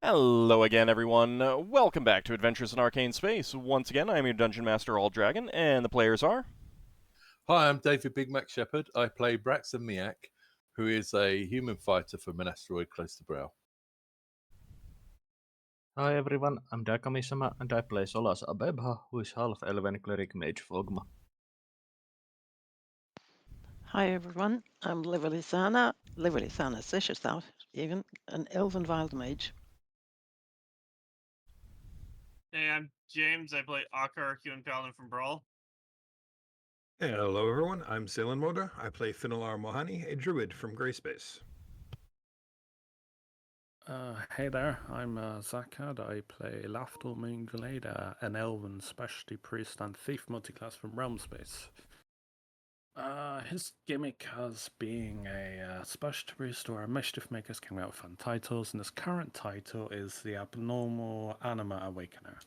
Hello again, everyone. Welcome back to Adventures in Arcane Space. Once again, I am your Dungeon Master, AuldDragon, and the players are... Hi, I'm David Big Mac Shepherd. I play Braxon Miacc, who is a human fighter from an asteroid close to Bral. Hi everyone, I'm Dakamisama and I play Solas Ebha, who is Half-Elven Cleric Mage Fogma. Hi everyone, I'm Levalithana, Seshestout, even, an Elven Wild Mage. Hey, I'm James. I play Ockar, human paladin from Bral. Hello everyone, I'm Salen Moda. I play Finnel'ar Mohani, a druid from Greyspace. Hey there, I'm Zakad. I play Lafdul Moonglade, an elven specialty priest and thief multiclass from Realm Space. His gimmick as being a specialty priest or a Mischiefmaker came out with fun titles, and his current title is the Abnormal Anima Awakener.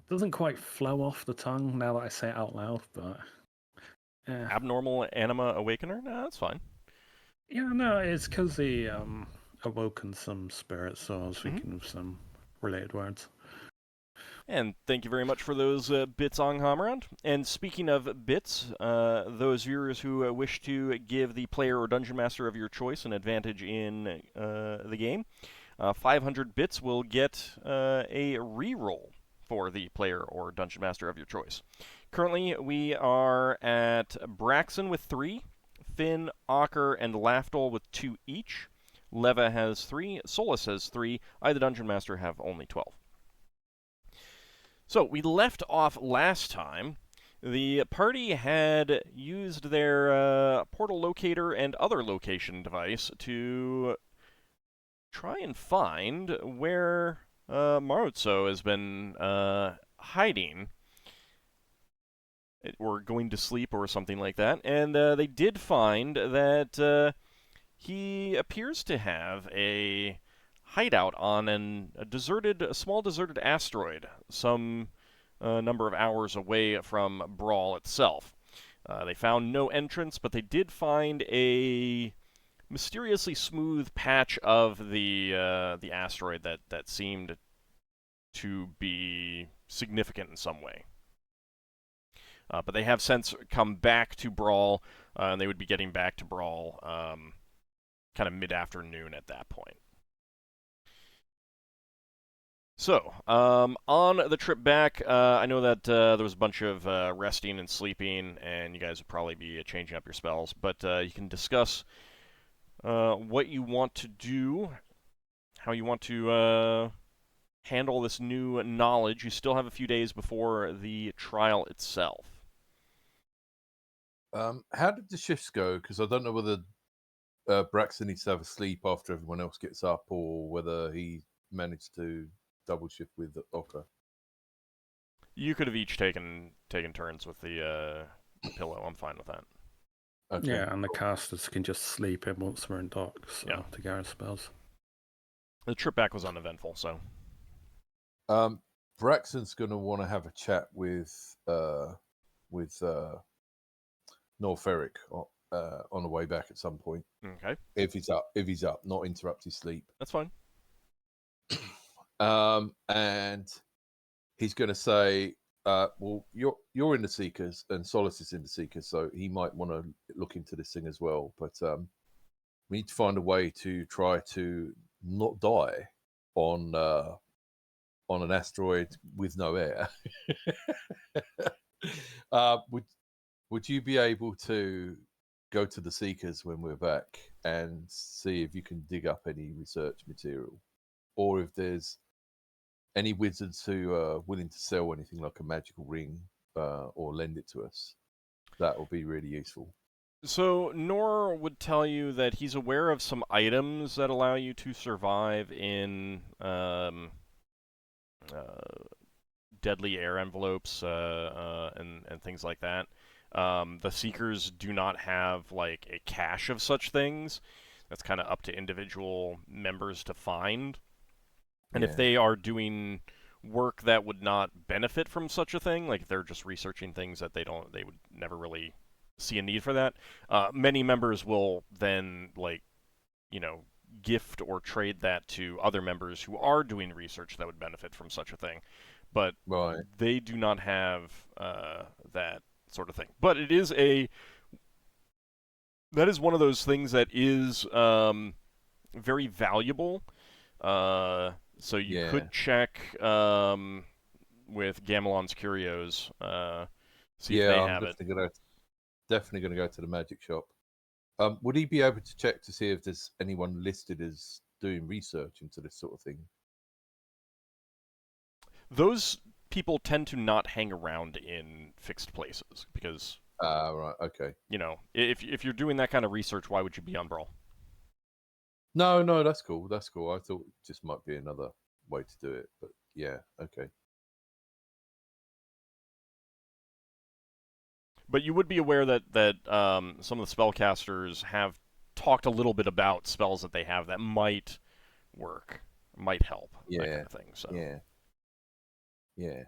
Doesn't quite flow off the tongue now that I say it out loud, but... Abnormal Anima Awakener? No, that's fine. Yeah, no, it's because he awoken some spirits, so I was thinking of some related words. And thank you very much for those bits, Anghammarand. And speaking of bits, those viewers who wish to give the player or dungeon master of your choice an advantage in the game, 500 bits will get a reroll for the player or dungeon master of your choice. Currently, we are at Braxon with 3, Finn, Ockar, and Lafdul with 2 each. Leva has 3, Solas has 3, I, the dungeon master, have only 12. So, we left off last time. The party had used their portal locator and other location device to try and find where Marutso has been hiding, or going to sleep or something like that. And they did find that he appears to have a hideout on a small deserted asteroid, some number of hours away from Bral itself. They found no entrance, but they did find a mysteriously smooth patch of the asteroid that seemed to be significant in some way. But they have since come back to Bral, and they would be getting back to Bral kind of mid-afternoon at that point. So, on the trip back, I know that there was a bunch of resting and sleeping, and you guys would probably be changing up your spells, but you can discuss what you want to do, how you want to handle this new knowledge. You still have a few days before the trial itself. How did the shifts go? Because I don't know whether Braxon needs to have a sleep after everyone else gets up, or whether he managed to double shift with Ockar. You could have each taken turns with the pillow. I'm fine with that. Okay. Yeah, and the casters can just sleep in once we're in dock, so Yeah. to get our spells. The trip back was uneventful, so. Braxon's going to want to have a chat with Northeric on the way back at some point. Okay. If he's up, not interrupt his sleep. That's fine. And he's going to say, well, you're in the Seekers, and Solas is in the Seekers, so he might want to look into this thing as well. But we need to find a way to try to not die on an asteroid with no air. Would you be able to go to the Seekers when we're back and see if you can dig up any research material, or if there's any wizards who are willing to sell anything like a magical ring or lend it to us? That would be really useful. So, Nor would tell you that he's aware of some items that allow you to survive in deadly air envelopes and things like that. The Seekers do not have like a cache of such things. That's kind of up to individual members to find. And if they are doing work that would not benefit from such a thing, like if they're just researching things that they would never really see a need for that, many members will then, like, gift or trade that to other members who are doing research that would benefit from such a thing. But Right. they do not have that sort of thing. But it is that is one of those things that is very valuable. So you Yeah. could check with Gamelon's Curios, see if Yeah, they I'm have it. definitely gonna go to the magic shop. Would he be able to check to see if there's anyone listed as doing research into this sort of thing? Those people tend to not hang around in fixed places because, Right, okay. if you're doing that kind of research, why would you be on Bral? No, that's cool. That's cool. I thought it just might be another way to do it, but yeah, okay. But you would be aware that some of the spellcasters have talked a little bit about spells that they have that might work, might help, that kind of thing. So Yeah.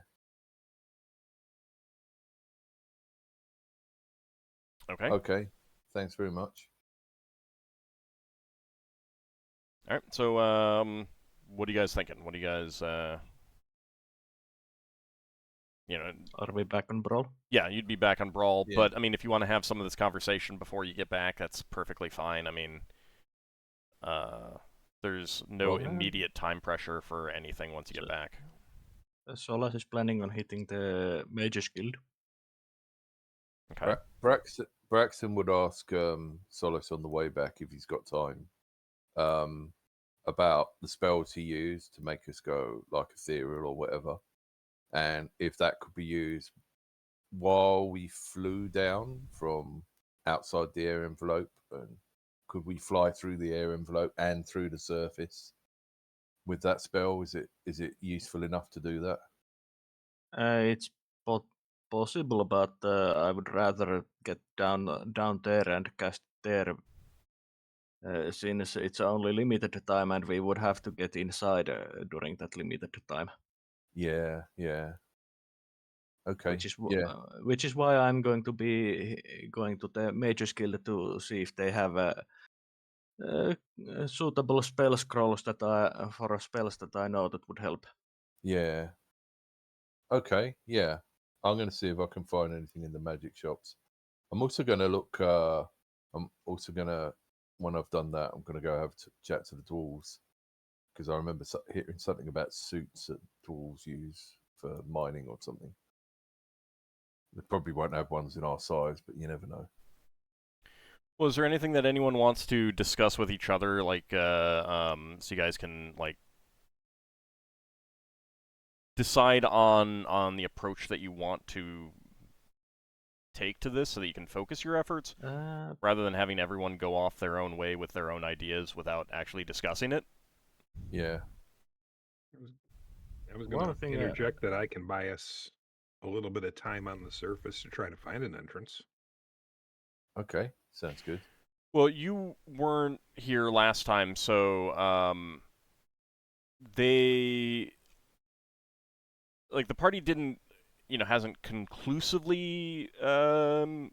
okay. Okay. Thanks very much. All right. So what are you guys thinking? What do you guys Are we back on Brawl? Yeah, you'd be back on Brawl, Yeah. but I mean, if you want to have some of this conversation before you get back, that's perfectly fine. I mean, there's no Well, immediate time pressure for anything once you get back. Solas is planning on hitting the Mage's Guild. Okay. Braxon would ask Solas on the way back if he's got time about the spells he used to make us go like ethereal or whatever, and if that could be used while we flew down from outside the air envelope, and could we fly through the air envelope and through the surface with that spell? Is it useful enough to do that? It's possible, but I would rather get down there and cast there, since it's only limited time, and we would have to get inside during that limited time. Yeah. Okay. Which is why I'm going to be going to the Mage's Guild to see if they have suitable spell scrolls for spells that I know that would help. Yeah. Okay. Yeah. I'm going to see if I can find anything in the magic shops. I'm also going to look. When I've done that, I'm going to go have to chat to the dwarves, because I remember hearing something about suits that dwarves use for mining or something. They probably won't have ones in our size, but you never know. Well, is there anything that anyone wants to discuss with each other, like, so you guys can, like, decide on the approach that you want to take to this so that you can focus your efforts, rather than having everyone go off their own way with their own ideas without actually discussing it? Yeah. I was going to interject that I can buy us a little bit of time on the surface to try to find an entrance. Okay, sounds good. Well, you weren't here last time, so the party didn't, hasn't conclusively found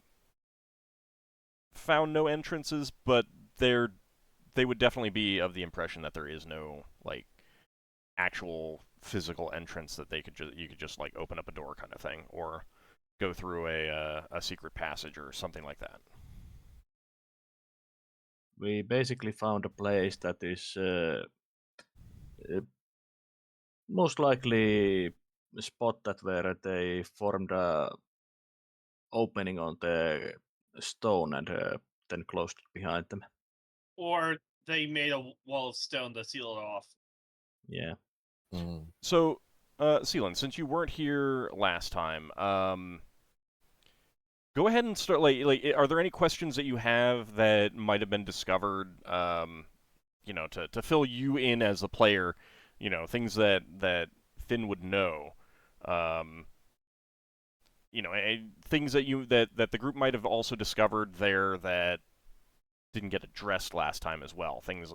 no entrances, but they would definitely be of the impression that there is no, like, actual physical entrance that you could just, like, open up a door kind of thing, or go through a secret passage or something like that. We basically found a place that is most likely a spot where they formed a opening on the stone and then closed it behind them. Or they made a wall of stone to seal it off. Yeah. Mm. So, Seelan, since you weren't here last time, go ahead and start. Like, are there any questions that you have that might have been discovered? To fill you in as a player, things that Finn would know. Things that the group might have also discovered there that didn't get addressed last time as well. Things,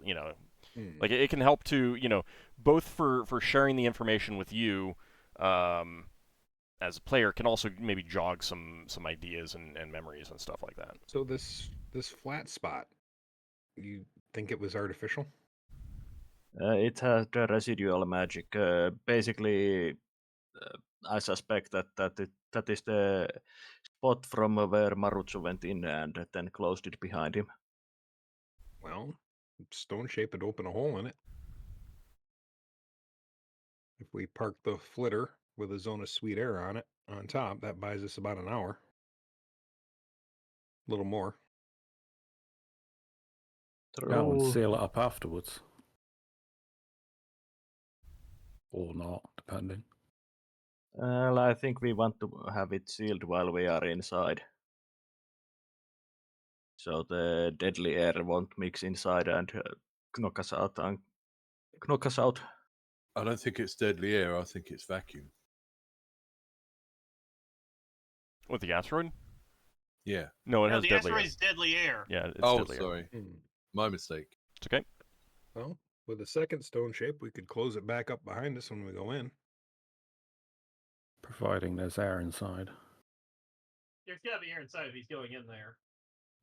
like it can help to, both for sharing the information with you as a player, can also maybe jog some ideas and memories and stuff like that. So this flat spot, you think it was artificial? It has the residual magic. Basically, I suspect that is the spot from where Marutsu went in and then closed it behind him. Well, stone shape would open a hole in it. If we park the flitter with a zone of sweet air on it on top, that buys us about an hour. A little more. Go and True. seal it up afterwards. Or not, depending. Well, I think we want to have it sealed while we are inside. So the deadly air won't mix inside and knock us out. I don't think it's deadly air. I think it's vacuum. With the asteroid? Yeah. No, it No, has the deadly air. asteroid's deadly air. Yeah, it's Oh, deadly air. sorry. My mistake. It's okay. Well, with a second stone shape, we could close it back up behind us when we go in. Providing there's air inside. There's gotta be air inside if he's going in there.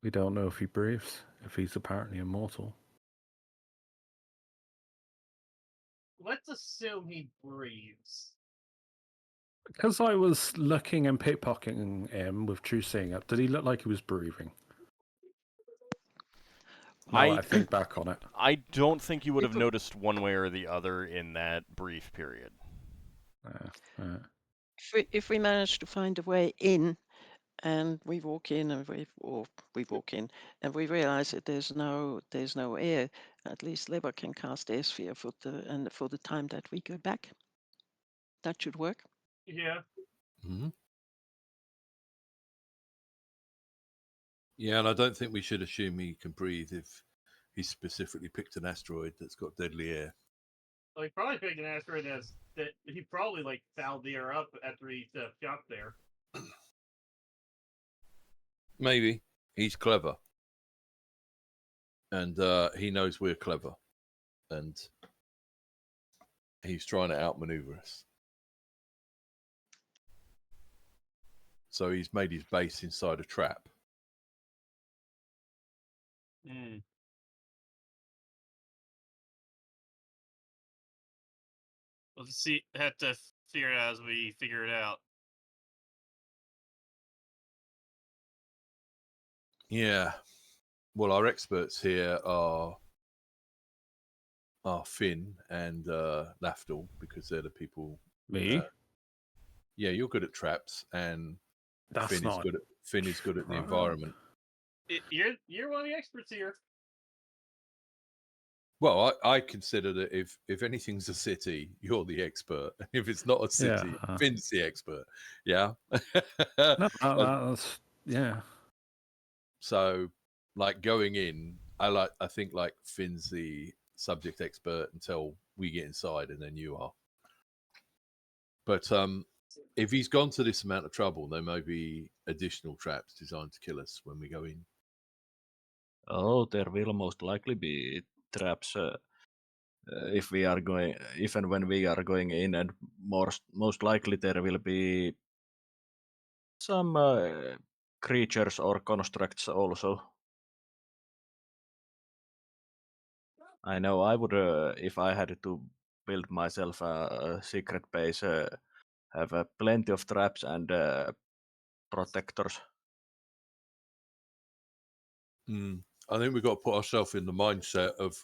We don't know if he breathes, if he's apparently immortal. Let's assume he breathes. Because I was looking and pickpocketing him with true seeing up, did he look like he was breathing? Now that I think back on it. I don't think you would have If we- noticed one way or the other in that brief period. If we manage to find a way in, and we walk in, and we walk in, and we realize that there's no air, at least Lever can cast air sphere for the time that we go back. That should work. Yeah. Mm-hmm. Yeah, and I don't think we should assume he can breathe if he specifically picked an asteroid that's got deadly air. Well, he probably picked an asteroid that he probably like fouled the air up after he shot there. Maybe. He's clever. And he knows we're clever. And he's trying to outmaneuver us. So he's made his base inside a trap. Mm. We'll just have to figure it out as we figure it out. Yeah. Well, our experts here are Finn and Lafdul, because they're the people. Me? Yeah, you're good at traps, and That's Finn not. is good at the Right. environment. You're one of the experts here. Well, I consider that if anything's a city, you're the expert. If it's not a city, Yeah. Finn's the expert. Yeah. No, that's yeah. So, like going in, I think like Finn's the subject expert until we get inside, and then you are. But if he's gone to this amount of trouble, there may be additional traps designed to kill us when we go in. Oh, there will most likely be traps if and when we are going in, and most likely there will be some creatures or constructs also. I know I would, if I had to build myself a secret base, have plenty of traps and protectors. I think we've got to put ourselves in the mindset of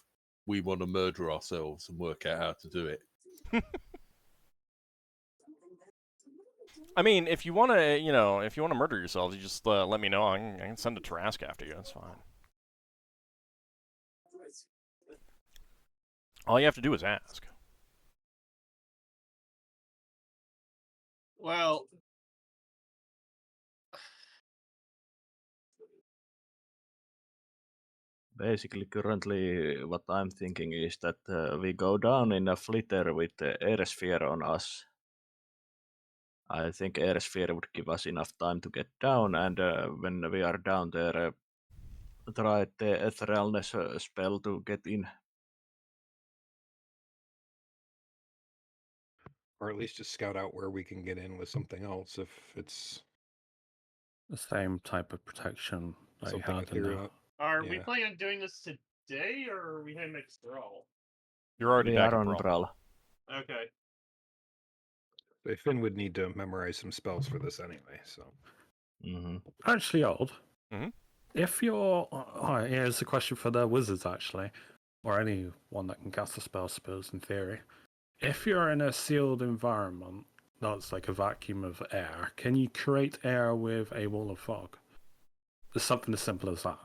we want to murder ourselves and work out how to do it. I mean, if you want to, murder yourselves, you just let me know. I can send a Tarrasque after you. That's fine. All you have to do is ask. Well, Basically, currently, what I'm thinking is that we go down in a flitter with the air sphere on us. I think air sphere would give us enough time to get down, and when we are down there, try the etherealness spell to get in. Or at least just scout out where we can get in with something else if it's The same type of protection that you something had in ethereal. the... are we Yeah. planning on doing this day, or are we heading next to Bral? You're already We back are in on Bral. Bral. Okay. Finn would need to memorize some spells for this anyway, so. Mm-hmm. Actually, Old. Mhm. If you're... here's a question for the wizards, actually. Or anyone that can cast a spell, I suppose, in theory. If you're in a sealed environment, that's like a vacuum of air, can you create air with a wall of fog? There's something as simple as that.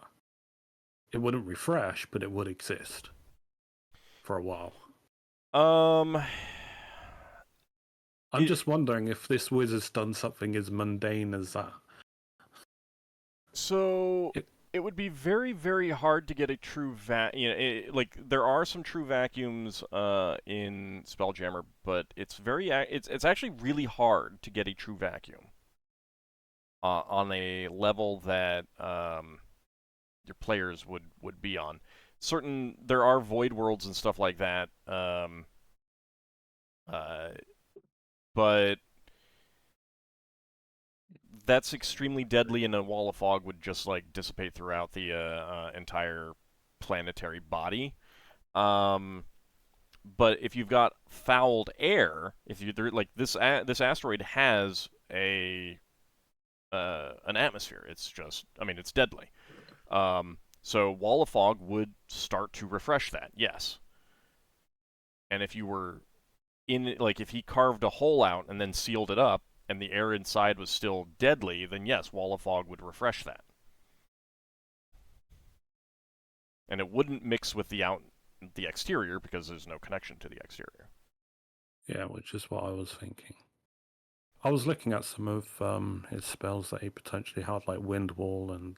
It wouldn't refresh, but it would exist. For a while. I'm just wondering if this wizard's done something as mundane as that. So it would be very, very hard to get a true like there are some true vacuums in Spelljammer, but it's it's actually really hard to get a true vacuum on a level that your players would be on. There are void worlds and stuff like that, but that's extremely deadly, and a wall of fog would just like dissipate throughout the entire planetary body. But if you've got fouled air, if you like this asteroid has an atmosphere. It's just, I mean, it's deadly. So wall of fog would start to refresh that, yes. And if you were if he carved a hole out and then sealed it up, and the air inside was still deadly, then yes, wall of fog would refresh that. And it wouldn't mix with the exterior because there's no connection to the exterior. Yeah, which is what I was thinking. I was looking at some of his spells that he potentially had, like Wind Wall and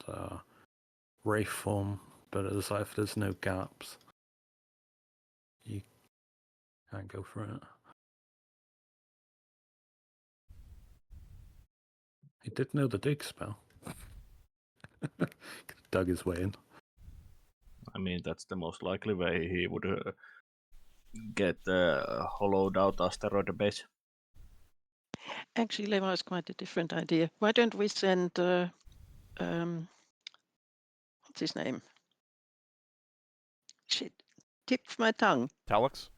Wraith Form, but it's like if there's no gaps, you can't go for it. He did know the dig spell. Dug his way in. I mean, that's the most likely way he would get hollowed out asteroid base. Actually, Leva has quite a different idea. Why don't we send what's his name? Shit, tip of my tongue. Talix?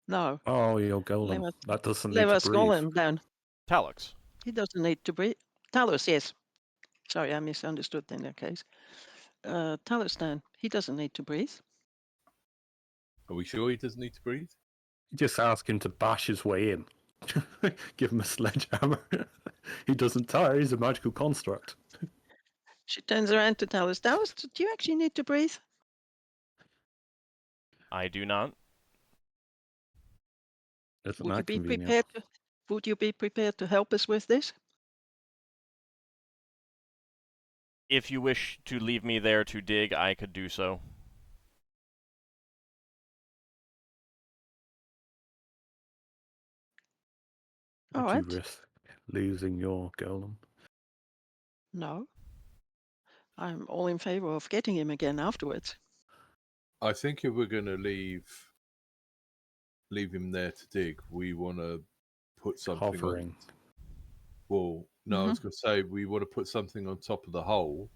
No. Oh, your golem. Leva, That doesn't need to Leva breathe. Skolem down. Talix. He doesn't need to breathe. Talos, yes. Sorry, I misunderstood in that case. Talos down. He doesn't need to breathe. Are we sure he doesn't need to breathe? Just ask him to bash his way in. Give him a sledgehammer. He doesn't tire, he's a magical construct. She turns around to Talos. Talos, do you actually need to breathe? I do not. Isn't Would that you be convenient? prepared to, would you be prepared to help us with this? If you wish to leave me there to dig, I could do so. All Would right. you risk losing your golem? No. I'm all in favor of getting him again afterwards. I think if we're going to leave him there to dig, we want to put something Hovering. on. Well, no, I was going to say we want to put something on top of the hole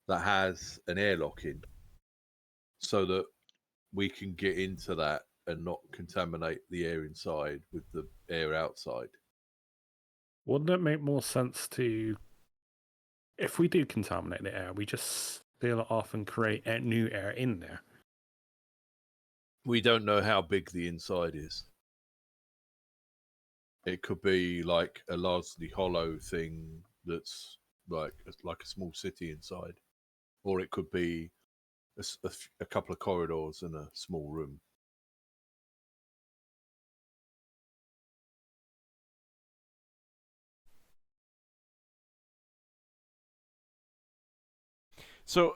that has an airlock in, so that we can get into that and not contaminate the air inside with the air outside. Wouldn't it make more sense to, if we do contaminate the air, we just seal it off and create new air in there? We don't know how big the inside is. It could be like a largely hollow thing that's like a small city inside, or it could be a couple of corridors and a small room. So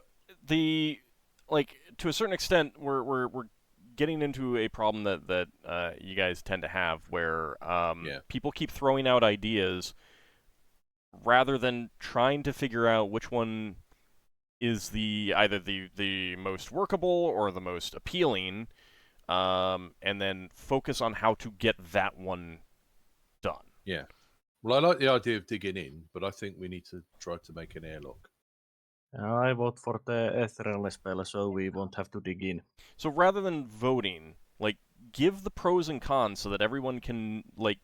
to a certain extent, we're getting into a problem that you guys tend to have, where people keep throwing out ideas rather than trying to figure out which one is either the most workable or the most appealing, and then focus on how to get that one done. Yeah. Well, I like the idea of digging in, but I think we need to try to make an airlock. I vote for the ethereal spell, so we won't have to dig in. So rather than voting, like, give the pros and cons so that everyone can, like,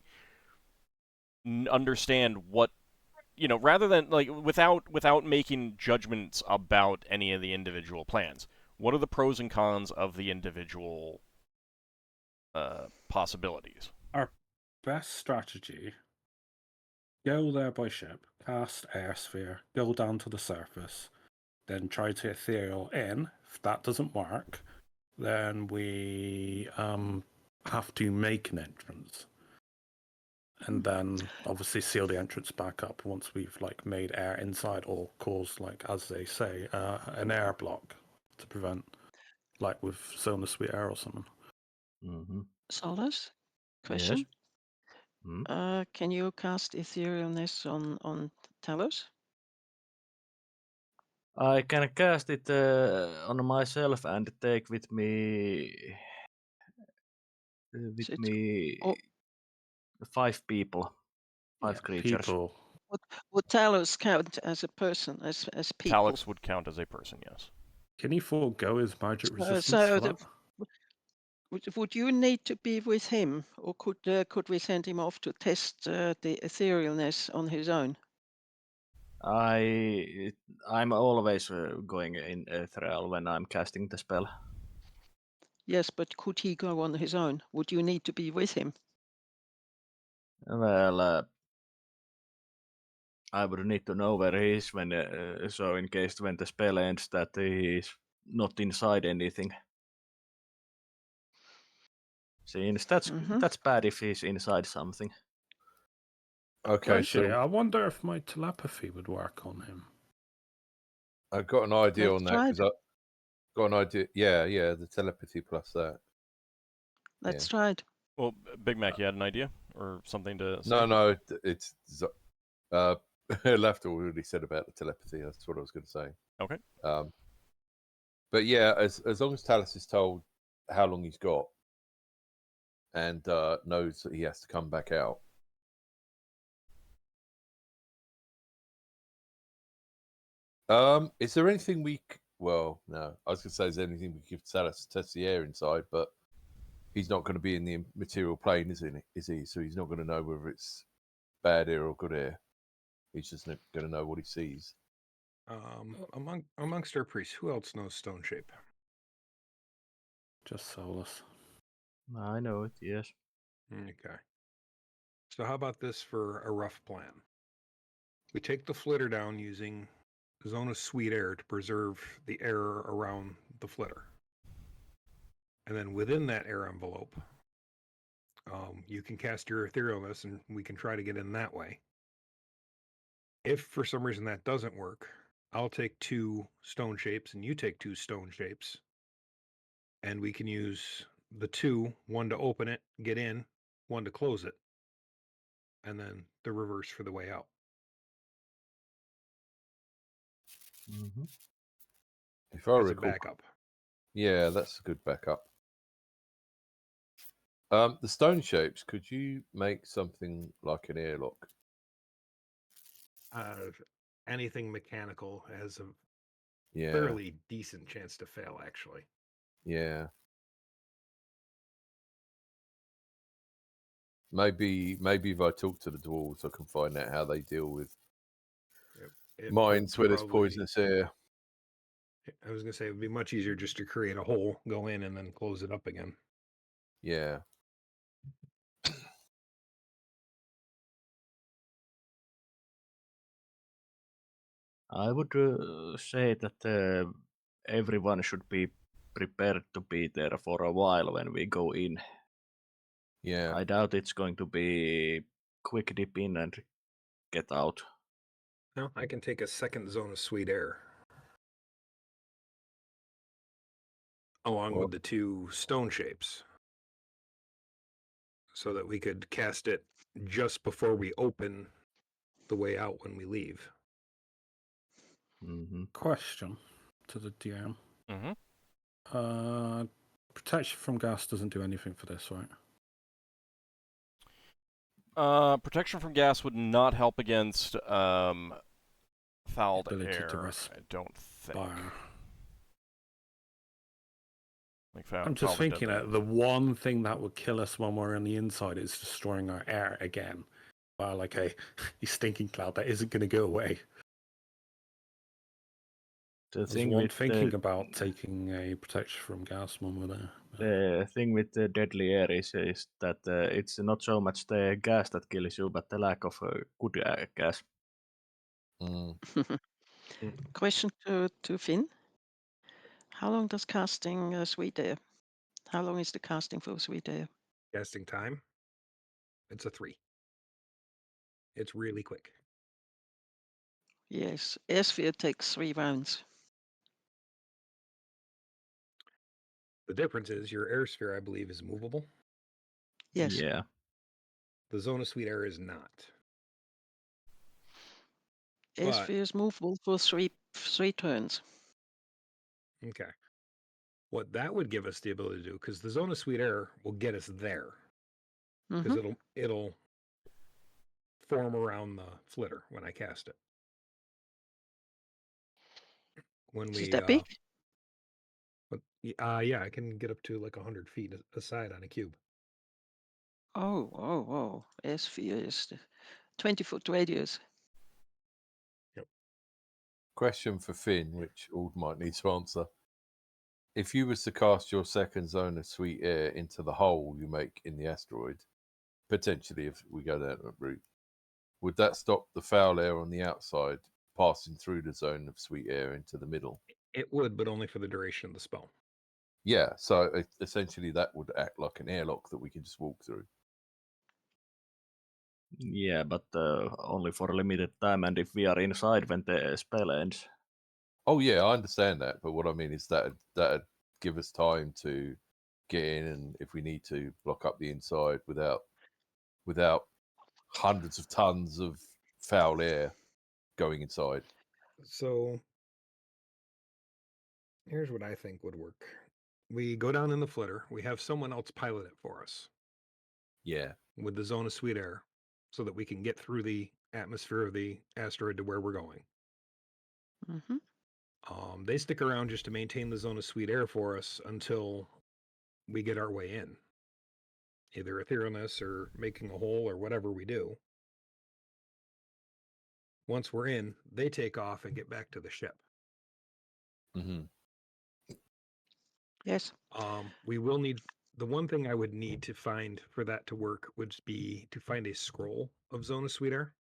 understand what, rather than, like, without making judgments about any of the individual plans. What are the pros and cons of the individual possibilities? Our best strategy: go there by ship, cast Air Sphere, go down to the surface, then try to ethereal in. If that doesn't work, then we have to make an entrance. And then obviously seal the entrance back up once we've like made air inside or caused, like as they say, an air block to prevent, like with Zone of Sweet Air or something. Mm-hmm. Solas, question. Yes. Mm. Can you cast etherealness on Talos? I can cast it on myself and take with me So oh, 5 people, 5 Yeah, creatures. people. would Talos count as a person, as people? Talix would count as a person, yes. Can he forego his magic resistance So for that? would you need to be with him, or could we send him off to test the etherealness on his own? I'm always going in ethereal when I'm casting the spell. Yes, but could he go on his own? Would you need to be with him? Well, I would need to know where he is when, so in case when the spell ends, that he is not inside anything. Since that's bad if he's inside something. Okay, Actually, so I wonder if my telepathy would work on him. I've got an idea Let's on that try because I've got an idea. Yeah, the telepathy plus that. Let's try it. Well, Big Mac, you had an idea or something to say? No, it's Lafdul already said about the telepathy. That's what I was going to say. Okay. But yeah, as long as Talos is told how long he's got and knows that he has to come back out. Is there anything well, no. I was going to say, is there anything we could give Talos to test the air inside, but he's not going to be in the material plane, is he? So he's not going to know whether it's bad air or good air. He's just going to know what he sees. Amongst our priests, who else knows stone shape? Just Solas. I know it, yes. Okay. So how about this for a rough plan? We take the flitter down using Zone of Sweet Air to preserve the air around the flitter. And then within that air envelope, you can cast your etherealness and we can try to get in that way. If for some reason that doesn't work, I'll take 2 stone shapes and you take 2 stone shapes. And we can use the 2, one to open it, get in, one to close it. And then the reverse for the way out. Mm-hmm. If I As a recall, backup. yeah, that's a good backup. The stone shapes, could you make something like an airlock? Anything mechanical has a Yeah, fairly decent chance to fail, actually. yeah. Maybe if I talk to the dwarves, I can find out how they deal with mines where there's poisonous air. I was going to say it would be much easier just to create a hole, go in, and then close it up again. Yeah. I would say that everyone should be prepared to be there for a while when we go in. Yeah. I doubt it's going to be quick dip in and get out. No, I can take a second zone of sweet air. Along with the 2 stone shapes. So that we could cast it just before we open the way out when we leave. Mm-hmm. Question to the DM. Mm-hmm. Protection from gas doesn't do anything for this, right? Protection from gas would not help against fouled ability to air. I don't think. respire. Like I'm just foul the thinking deadly that the one thing that would kill us when we're on the inside is destroying our air again. Well, like a stinking cloud that isn't going to go away. The I was thing one with thinking about taking a protection from gas when we're there. the thing with the deadly air is that it's not so much the gas that kills you, but the lack of good gas. Mm. Question to Finn. How long does casting Sweet Air? How long is the casting for Sweet Air? Casting time. It's a 3. It's really quick. Yes, Air Sphere takes 3 rounds. The difference is your air sphere, I believe, is movable. Yes. Yeah. The zone of sweet air is not. Air But- Sphere is movable for three turns. Okay. What that would give us the ability to do, because the zone of sweet air will get us there, because it'll form around the flitter when I cast it. When Is that big? Yeah, I can get up to like 100 feet aside on a cube. Oh. Air Sphere is the 20-foot radius. Question for Finn, which Ald might need to answer. If you was to cast your second zone of sweet air into the hole you make in the asteroid, potentially if we go down that route, would that stop the foul air on the outside passing through the zone of sweet air into the middle? It would, but only for the duration of the spell. Yeah, so essentially that would act like an airlock that we can just walk through. Yeah, but only for a limited time, and if we are inside when the spell ends. Oh yeah, I understand that, but what I mean is that'd give us time to get in, and if we need to, block up the inside without hundreds of tons of foul air going inside. So here's what I think would work. We go down in the flitter. We have someone else pilot it for us Yeah. with the zone of sweet air so that we can get through the atmosphere of the asteroid to where we're going. Mm-hmm. They stick around just to maintain the zone of sweet air for us until we get our way in. Either etherealness or making a hole or whatever we do. Once we're in, they take off and get back to the ship. Mm-hmm. Yes. We will need, the one thing I would need to find for that to work would be to find a scroll of Zone of Sweet Air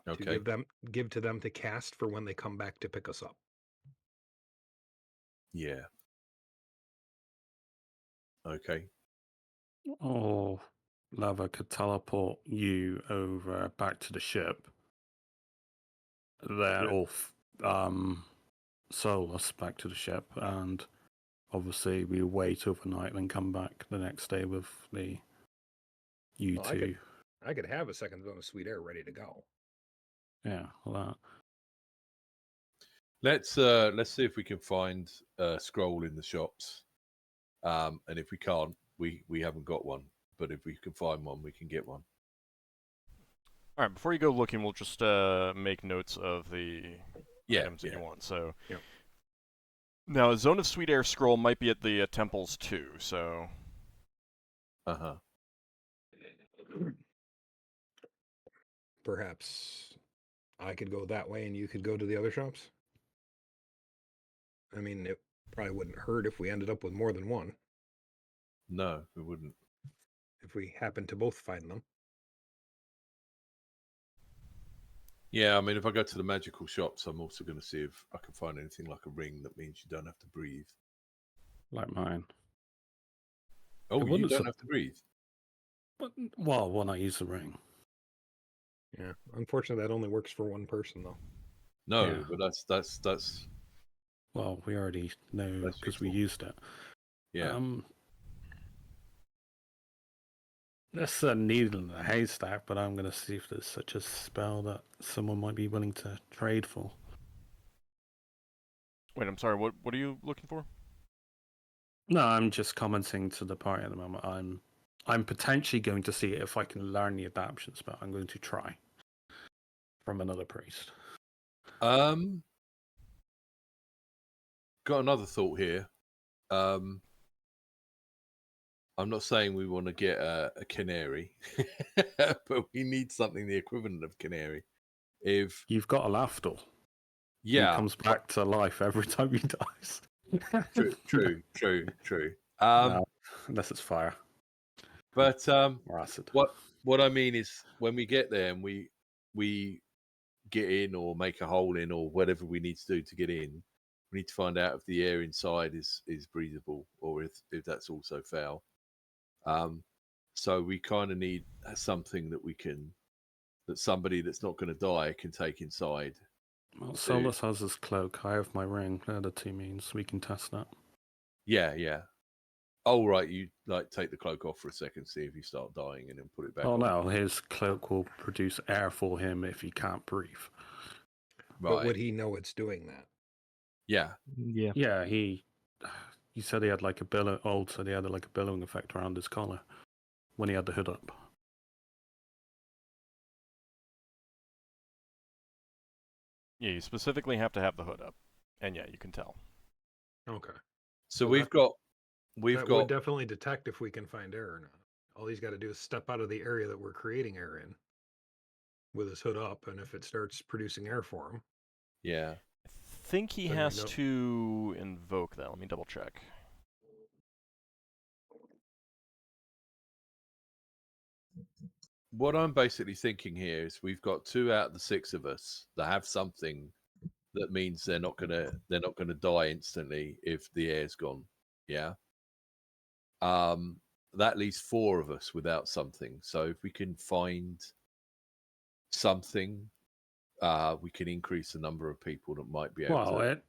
Okay. to give to them to cast for when they come back to pick us up. Yeah. Okay. Or Lava could teleport you over back to the ship. There, or Solas back to the ship, and obviously we wait overnight, then come back the next day with the Well, I U2. I could have a second Zone of Sweet Air ready to go. Yeah, well, Let's see if we can find a scroll in the shops. And if we can't, we haven't got one. But if we can find one, we can get one. All right, before you go looking, we'll just make notes of the items that you want. So, now a Zone of Sweet Air scroll might be at the temples too. So, Perhaps I could go that way and you could go to the other shops. I mean, it probably wouldn't hurt if we ended up with more than one. No, it wouldn't. If we happen to both find them. Yeah, I mean, if I go to the magical shops, I'm also going to see if I can find anything like a ring that means you don't have to breathe. like mine. Oh, you don't have to breathe? But, well, when I use the ring. Yeah, unfortunately, that only works for one person, though. No, Yeah. but that's. Well, we already know That's because we useful. used it. Yeah. That's a needle in a haystack, but I'm going to see if there's such a spell that someone might be willing to trade for. wait, I'm sorry. What are you looking for? No, I'm just commenting to the party at the moment. I'm potentially going to see if I can learn the adaptation spell. I'm going to try. from another priest. Got another thought here. I'm not saying we want to get a canary, but we need something the equivalent of canary. If You've got a Lafdul. He yeah, comes back to life every time he dies. true. No, unless it's fire But or acid. what I mean is when we get there and we get in or make a hole in or whatever we need to do to get in, we need to find out if the air inside is breathable or if that's also foul. So we kind of need something that somebody that's not going to die can take inside. Well, Solas has his cloak. I have my ring. They're the two means we can test that. Yeah. Oh, right. You take the cloak off for a second, see if you start dying, and then put it back on. No, his cloak will produce air for him if he can't breathe. Right. But would he know it's doing that? Yeah. Yeah. He said he had like a billowing effect around his collar when he had the hood up. Yeah, you specifically have to have the hood up, and yeah, you can tell. Okay. So Well, we've that got would definitely detect if we can find air or not. All he's got to do is step out of the area that we're creating air in with his hood up, and if it starts producing air for him, yeah. I think he Then we has know. to invoke that. Let me double check. What I'm basically thinking here is we've got 2 out of the 6 of us that have something that means they're not gonna die instantly if the air's gone. Yeah. That leaves 4 of us without something. So if we can find something, we can increase the number of people that might be able to.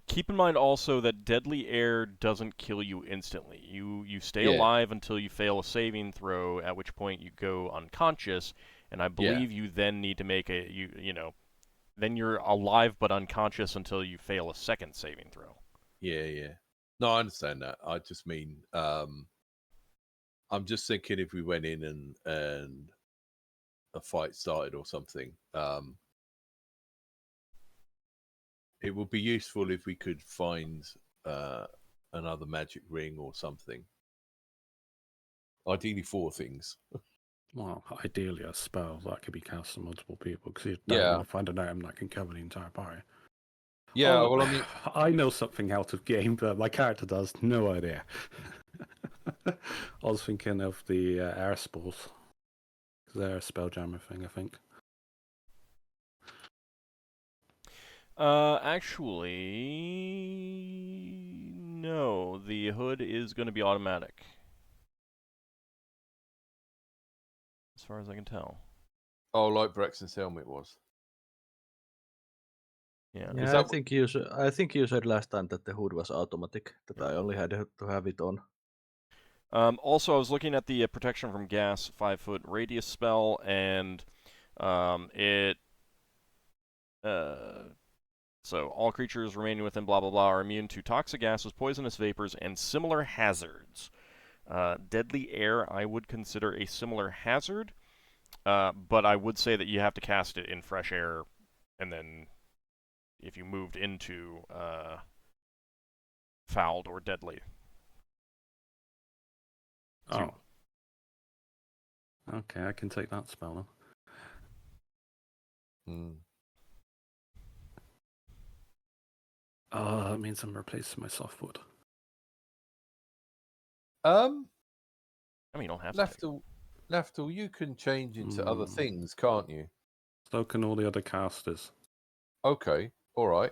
Keep in mind also that deadly air doesn't kill you instantly. You stay alive until you fail a saving throw, at which point you go unconscious, and I believe you then need to make then you're alive but unconscious until you fail a second saving throw. Yeah. No, I understand that. I just mean I'm just thinking if we went in and a fight started or something, it would be useful if we could find another magic ring or something. Ideally 4 things. Well, ideally a spell that could be cast on multiple people, because you don't want to find an item that can cover the entire party. Yeah, well, I mean... I know something out of game, but my character does no idea. I was thinking of the air spores. They're a Spelljammer thing, I think. Actually, no. The hood is going to be automatic, as far as I can tell. Oh, like Braxon's helmet was. Yeah. Yeah, I think you said last time that the hood was automatic. That I only had to have it on. Also, I was looking at the protection from gas 5-foot radius spell, and so all creatures remaining within blah blah blah are immune to toxic gases, poisonous vapors, and similar hazards. Deadly air I would consider a similar hazard, but I would say that you have to cast it in fresh air, and then if you moved into fouled or deadly. Oh. Okay, I can take that spell then. Oh, that means I'm replacing my softwood. I mean, you don't have to. Lafdul, you can change into other things, can't you? So can all the other casters. Okay, all right.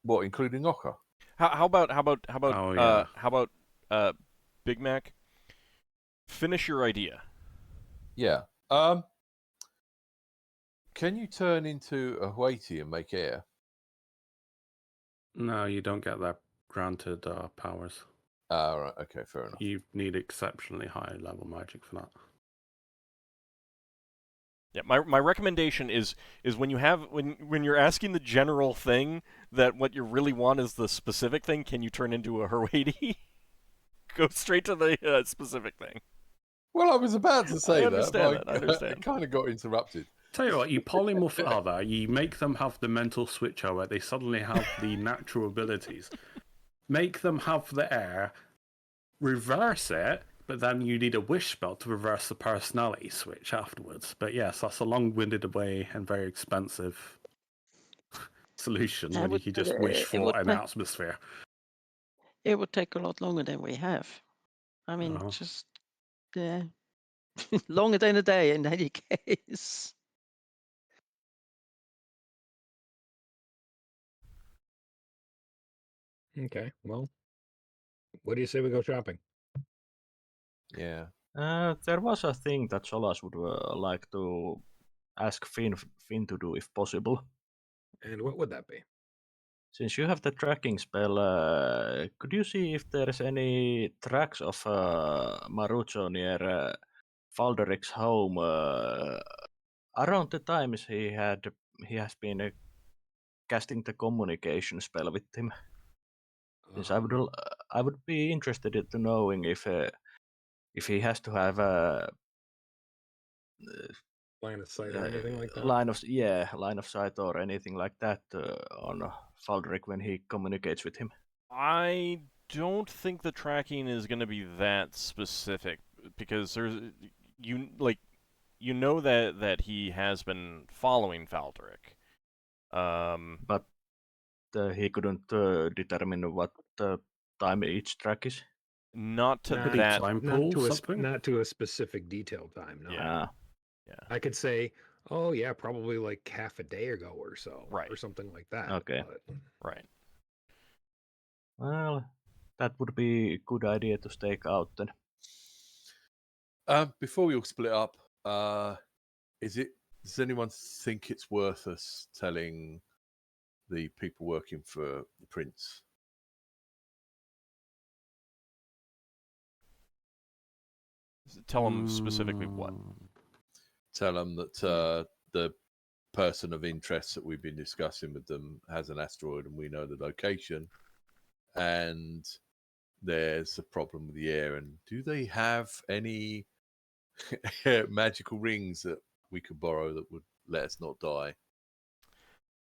What, including Ockar? How about Big Mac? Finish your idea. Yeah. Can you turn into a Huati and make air? No, you don't get that granted powers. Right. Okay, fair enough. You need exceptionally high level magic for that. Yeah, my recommendation is when you're asking the general thing, that what you really want is the specific thing. Can you turn into a Herwadi? Go straight to the specific thing. Well, I was about to say understand that, that, I understand. I kind of got interrupted. Tell you what, you polymorph other, you make them have the mental switcher where they suddenly have the natural abilities. Make them have the air, reverse it, but then you need a wish spell to reverse the personality switch afterwards. But yes, that's a long-winded way and very expensive solution when you could just wish for an atmosphere. It would take a lot longer than we have. I mean, Oh. just yeah, longer than a day in any case. Okay, well, what do you say we go shopping? Yeah. There was a thing that Solas would like to ask Finn to do if possible. And what would that be? Since you have the tracking spell, could you see if there's any tracks of Marucho near Falderic's home around the times he has been casting the communication spell with him? Since I would be interested to knowing if he has to have a Line of sight or anything like that? line of sight or anything like that on Falderic when he communicates with him. I don't think the tracking is going to be that specific because there's you know that he has been following Falderic. But he couldn't determine what time each track is. Not to Not that. time Not pool, to something? not to a specific detailed time. No. Yeah. I could say, oh yeah, probably like half a day ago or so, Right. or something like that. Okay. But... Right. Well, that would be a good idea to stake out then. Before we all split up, does anyone think it's worth us telling the people working for the prince? Tell them specifically what. Tell them that the person of interest that we've been discussing with them has an asteroid and we know the location, and there's a problem with the air. And do they have any magical rings that we could borrow that would let us not die?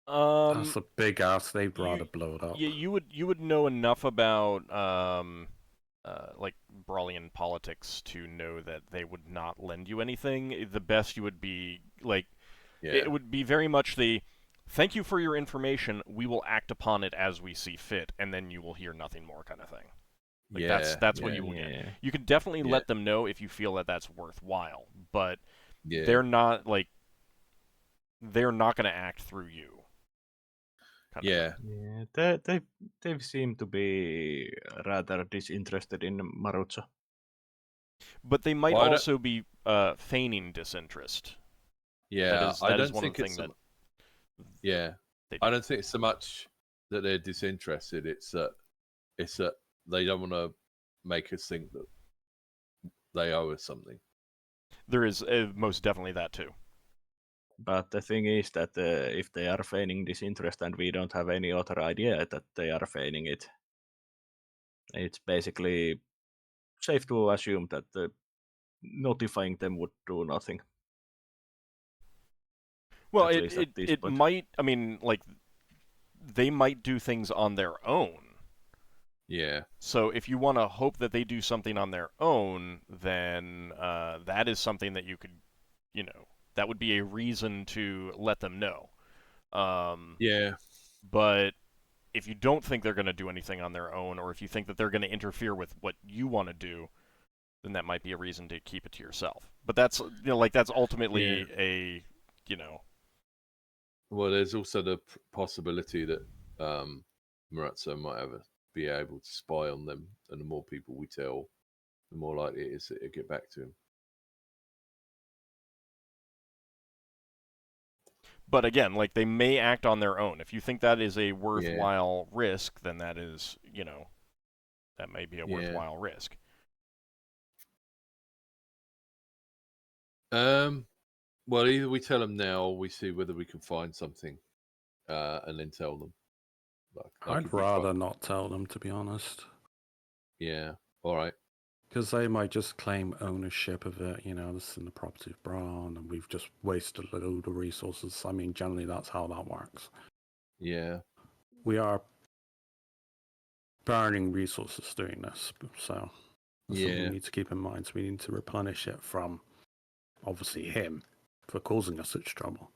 That's a big ass. They'd rather blow it up. You would know enough about like Brawlian politics to know that they would not lend you anything. The best you would be like, it would be very much the, thank you for your information. We will act upon it as we see fit, and then you will hear nothing more, kind of thing. Like that's what you will get. You can definitely let them know if you feel that that's worthwhile, but they're not they're not going to act through you. They seem to be rather disinterested in Marucho. But they might also be feigning disinterest. Yeah, that is one of the things that. Yeah, I don't think it's so much that they're disinterested. It's that they don't want to make us think that they owe us something. There is most definitely that too. But the thing is that if they are feigning disinterest and we don't have any other idea that they are feigning it, it's basically safe to assume that notifying them would do nothing. Well, it might. I mean, like, they might do things on their own. Yeah. So if you want to hope that they do something on their own, then that is something that you could, that would be a reason to let them know. Yeah. But if you don't think they're going to do anything on their own, or if you think that they're going to interfere with what you want to do, then that might be a reason to keep it to yourself. But that's, that's ultimately a, Well, there's also the possibility that Marucho might be able to spy on them, and the more people we tell, the more likely it is that it'll get back to him. But again, they may act on their own. If you think that is a worthwhile risk, then that is, that may be a worthwhile risk. Well, either we tell them now, or we see whether we can find something, and then tell them. I'd rather not tell them, to be honest. Yeah. All right. Because they might just claim ownership of it, you know, this is in the property of Bral, and we've just wasted a load of resources. I mean, generally that's how that works. Yeah. We are burning resources doing this, so that's something we Yeah. need to keep in mind. So we need to replenish it from, obviously, him for causing us such trouble.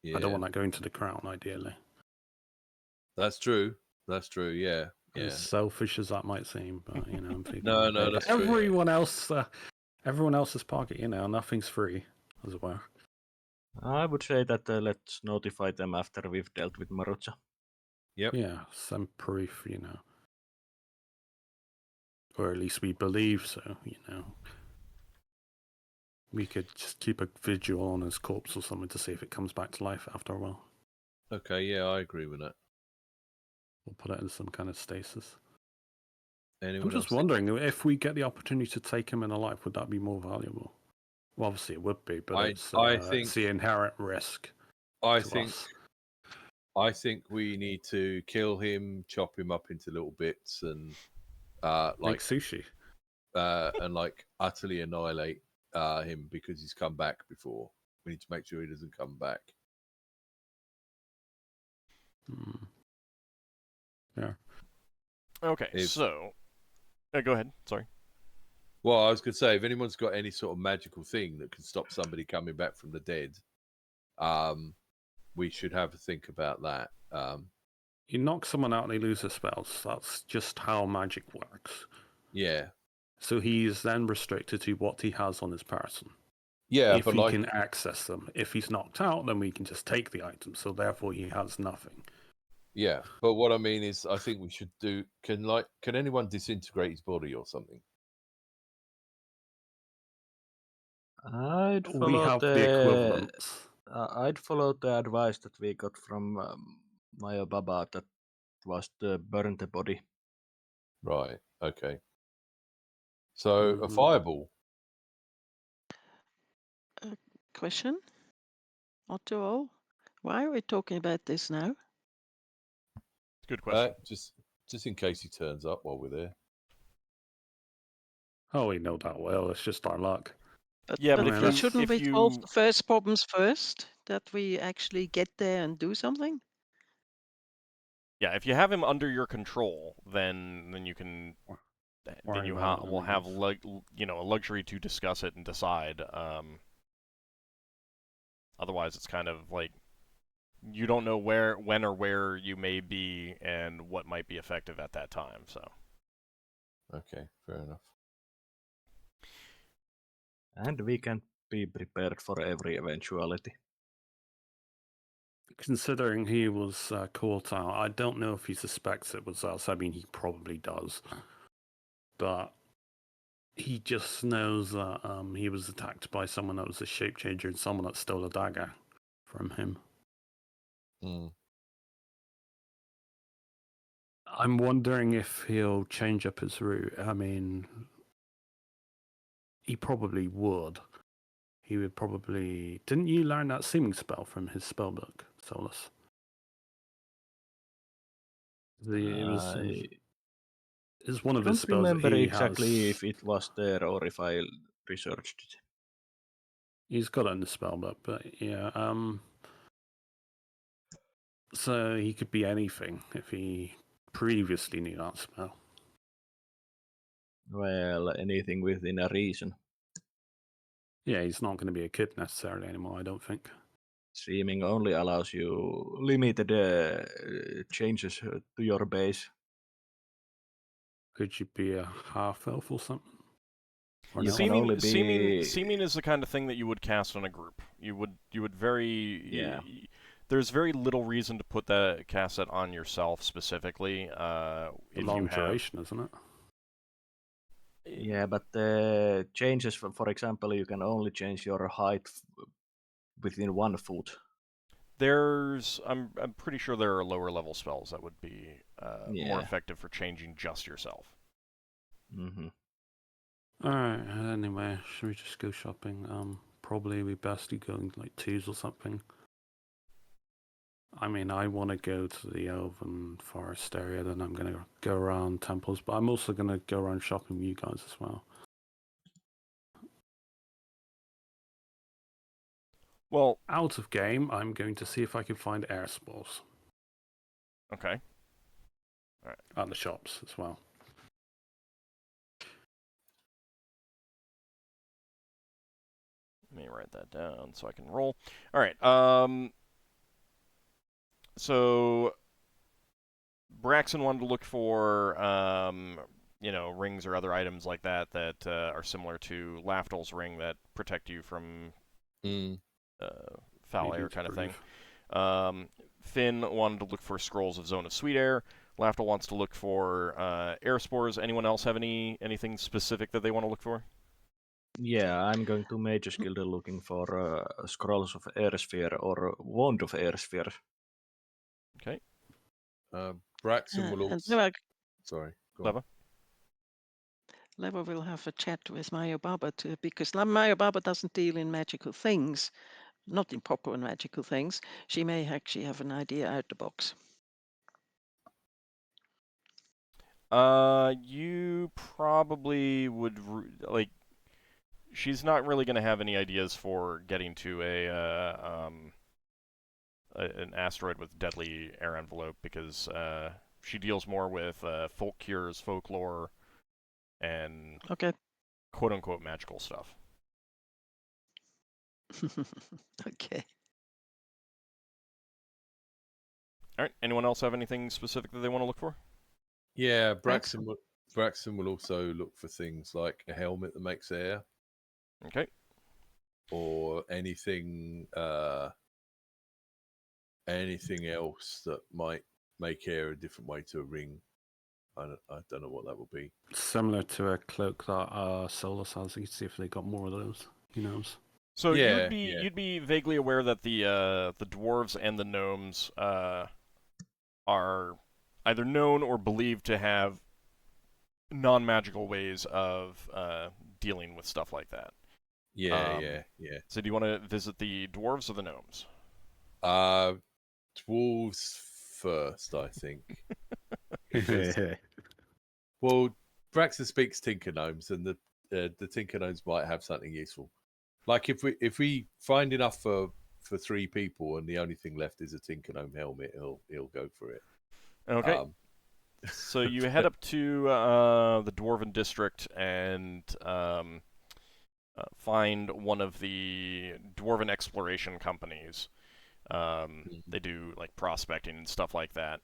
Yeah. I don't want that going to the crown, ideally. That's true. That's true. Yeah. Yeah. As selfish as that might seem, but you know, I'm thinking No, like, no, look, that's true, yeah. everyone else's pocket, you know, nothing's free, as it were. I would say that let's notify them after we've dealt with Marucha. Yep. Yeah, some proof, you know. Or at least we believe so, you know. We could just keep a vigil on his corpse or something to see if it comes back to life after a while. Okay. Yeah, I agree with that. We'll put it in some kind of stasis. Anyone I'm just else think- wondering, if we get the opportunity to take him in alive, would that be more valuable? Well, obviously it would be, but I it's think the inherent risk I to think us. I think we need to kill him, chop him up into little bits, and Like like sushi. and like utterly annihilate him because he's come back before. We need to make sure he doesn't come back. Hmm. Yeah. Okay, If- so go ahead. Sorry. Well, I was going to say, if anyone's got any sort of magical thing that can stop somebody coming back from the dead, we should have a think about that. You knock someone out and they lose their spells. That's just how magic works. Yeah, So he's then restricted to what he has on his person. yeah, If but he like, can access them. If he's knocked out, then we can just take the item. So therefore he has nothing. yeah, but what I mean is, I think we should do. Can anyone disintegrate his body or something? I'd We follow have the the equivalent. I'd follow the advice that we got from Maya Baba, that was to burn the body. Right. Okay. So a Mhm. fireball. Question? Otto, why are we talking about this now? Good question. Just in case he turns up while we're there. Oh, we know that well. It's just our luck. But, Yeah, but if shouldn't if we solve you- the first problems first? That we actually get there and do something? Yeah, if you have him under your control, then you can then Worry you about it will when it have goes. a luxury to discuss it and decide. Otherwise, it's kind of like you don't know when or where you may be and what might be effective at that time. So Okay, fair enough. And we can be prepared for every eventuality. Considering he was caught out, I don't know if he suspects it was us. I mean, he probably does. But he just knows that he was attacked by someone that was a shape changer and someone that stole a dagger from him. Mm. I'm wondering if he'll change up his route. I mean, he probably would. He would probably... Didn't you learn that seeming spell from his spellbook, Solas? It's one I of his don't spells that remember he exactly has. if it was there or if I researched it. He's got it in the spellbook, but yeah. So he could be anything if he previously knew that spell. Well, anything within a reason. Yeah, he's not going to be a kid necessarily anymore, I don't think. Seeming only allows you limited changes to your base. Could you be a half-elf or something? Or You no? can only be... seeming is the kind of thing that you would cast on a group. You would very Yeah. There's very little reason to put that cast that on yourself specifically. If Long you have, duration, isn't it? Yeah, but the changes, for example, you can only change your height within 1 foot. I'm pretty sure there are lower level spells that would be more Yeah. effective for changing just yourself. Mm-hmm. Alright, anyway, should we just go shopping? Probably we best to go in like 2s or something. I mean, I want to go to the Elven Forest area, then I'm going to go around temples, but I'm also going to go around shopping with you guys as well. Well, Out of game, I'm going to see if I can find air spores. okay. At the shops as well. Let me write that down so I can roll. All right. So Braxon wanted to look for, rings or other items like that that are similar to Lafdul's ring that protect you from foul air kind of thing. Finn wanted to look for scrolls of Zone of Sweet Air. Lafdul wants to look for air spores. Anyone else have anything specific that they want to look for? Yeah, I'm going to Mage's Guild looking for Scrolls of Airsphere or Wand of Airsphere. Okay. Braxon will And also. Sorry, go on. Leva? Leva will have a chat with Mayobaba too, because Mayobaba doesn't deal in magical things, not in proper magical things. She may actually have an idea out the box. You probably would like. She's not really going to have any ideas for getting to an asteroid with deadly air envelope because she deals more with folk cures, folklore, and Okay. quote-unquote magical stuff. Okay. All right. Anyone else have anything specific that they want to look for? Yeah, Braxon will also look for things like a helmet that makes air. Okay. Or anything else that might make air a different way to a ring. I don't know what that will be. Similar to a cloak that Solas has. You can see if they got more of those. Who knows? So Yeah, you'd be vaguely aware that the dwarves and the gnomes are either known or believed to have non-magical ways of dealing with stuff like that. Yeah. So do you want to visit the dwarves or the gnomes? Dwarves first, I think. Because, well, Braxton speaks Tinker Gnomes, and the Tinker Gnomes might have something useful. Like if we find enough for 3 people, and the only thing left is a Tinker Gnome helmet, he'll go for it. Okay. So you head up to the Dwarven District and find one of the Dwarven exploration companies. They do like prospecting and stuff like that.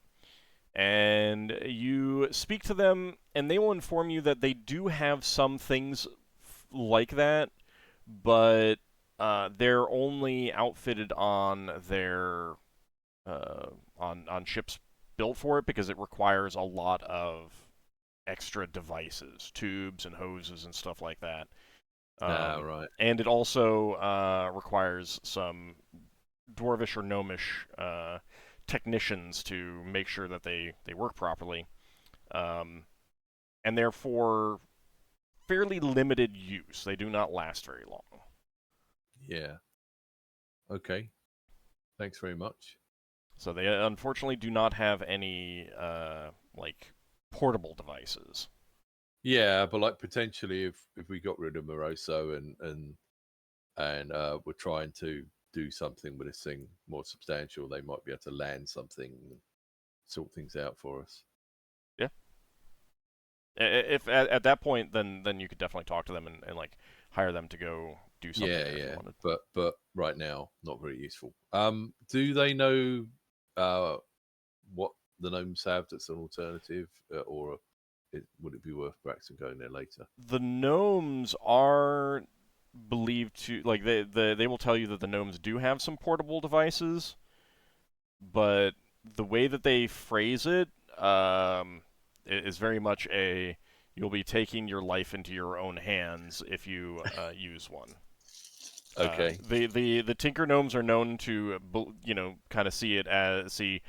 And you speak to them, and they will inform you that they do have some things like that, but they're only outfitted on their on ships built for it because it requires a lot of extra devices, tubes and hoses and stuff like that. Right. And it also requires some dwarvish or gnomish technicians to make sure that they work properly. And therefore fairly limited use. They do not last very long. Yeah. Okay. Thanks very much. So they unfortunately do not have any like portable devices. Yeah, but like potentially if we got rid of Moroso and we're trying to do something with this thing more substantial, they might be able to land something and sort things out for us. Yeah. If at that point, then you could definitely talk to them and like hire them to go do something. Yeah, if yeah. you wanted. But right now, not very useful. Do they know what the gnomes have that's an alternative, or would it be worth Braxton going there later? The gnomes are believed to like they will tell you that the gnomes do have some portable devices, but the way that they phrase it is very much a you'll be taking your life into your own hands if you use one. Okay. The Tinker Gnomes are known to kind of see it as a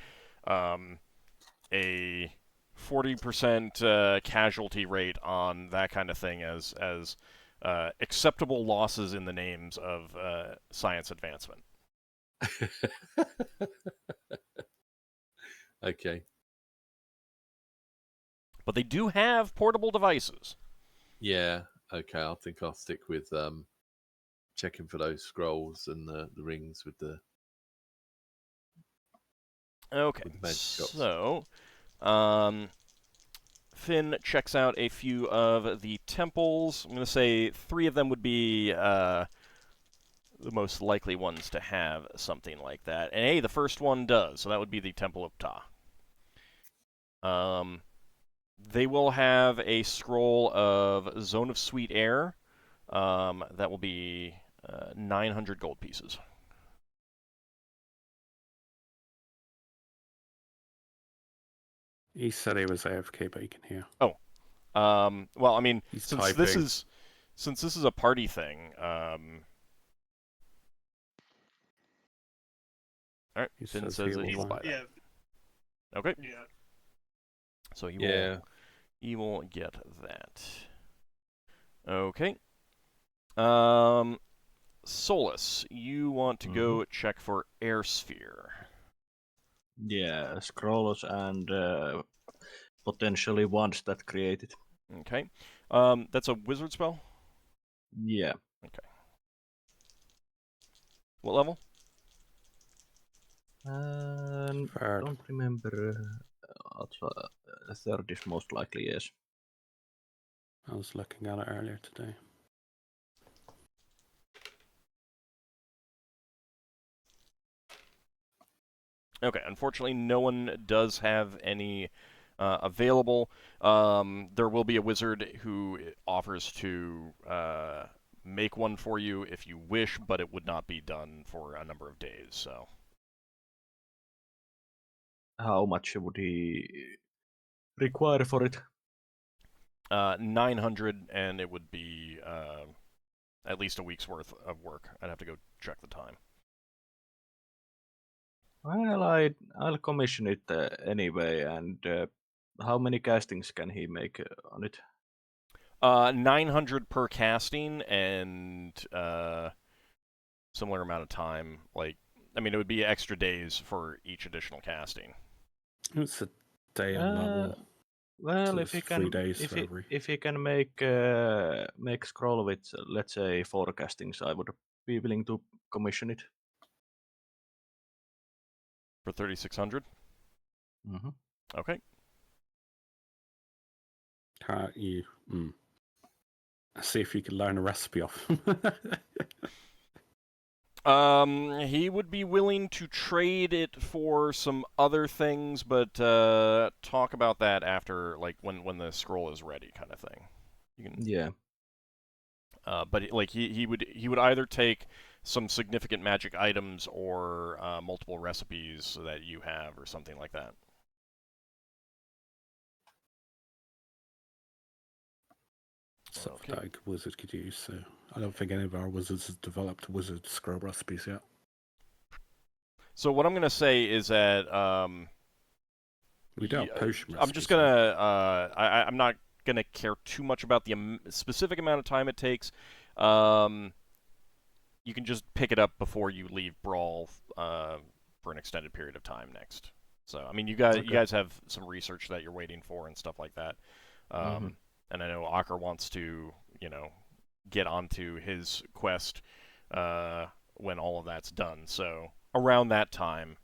40% casualty rate on that kind of thing as acceptable losses in the names of science advancement. Okay. But they do have portable devices. Yeah. Okay. I think I'll stick with checking for those scrolls and the rings with the Okay, with the magic shots. so Finn checks out a few of the temples. I'm going to say 3 of them would be the most likely ones to have something like that. And hey, the first one does, so that would be the Temple of Ptah. They will have a scroll of Zone of Sweet Air. That will be 900 gold pieces. He said he was AFK, but he can hear. Oh. Well, I mean, He's since typing. this is a party thing, all right, He Finn says says he that he will will buy that. Yeah, Okay, yeah. so Yeah. he will get that. Okay. Solas, you want to go check for Air Sphere. Yeah, scrolls and potentially ones that created. Okay. That's a wizard spell? Yeah. Okay. What level? Third. Don't remember. Third is most likely, yes. I was looking at it earlier today. Okay, unfortunately, no one does have any available. There will be a wizard who offers to make one for you if you wish, but it would not be done for a number of days. So, How much would he require for it? 900, and it would be at least a week's worth of work. I'd have to go check the time. Well, I'll commission it anyway. And how many castings can he make on it? 900 per casting, and similar amount of time. Like, I mean, it would be extra days for each additional casting. It's a day a level. Well, So if he it's can, 3 days for every. if he can make scroll with, let's say, 4 castings, I would be willing to commission it. For 3,600? Mm-hmm. Okay. Can't you? See if you can learn a recipe off him. He would be willing to trade it for some other things, but talk about that after, like, when the scroll is ready, kind of thing. You can, Yeah. but like he would either take some significant magic items or multiple recipes that you have or something like that. Stuff Okay. that a wizard could use. So I don't think any of our wizards has developed wizard scroll recipes yet. So what I'm gonna say is that We don't have potion recipes. I'm just gonna I'm not gonna care too much about the specific amount of time it takes. You can just pick it up before you leave Bral for an extended period of time next. So I mean, you guys have some research that you're waiting for and stuff like that. And I know Ockar wants to, get onto his quest when all of that's done. So around that time,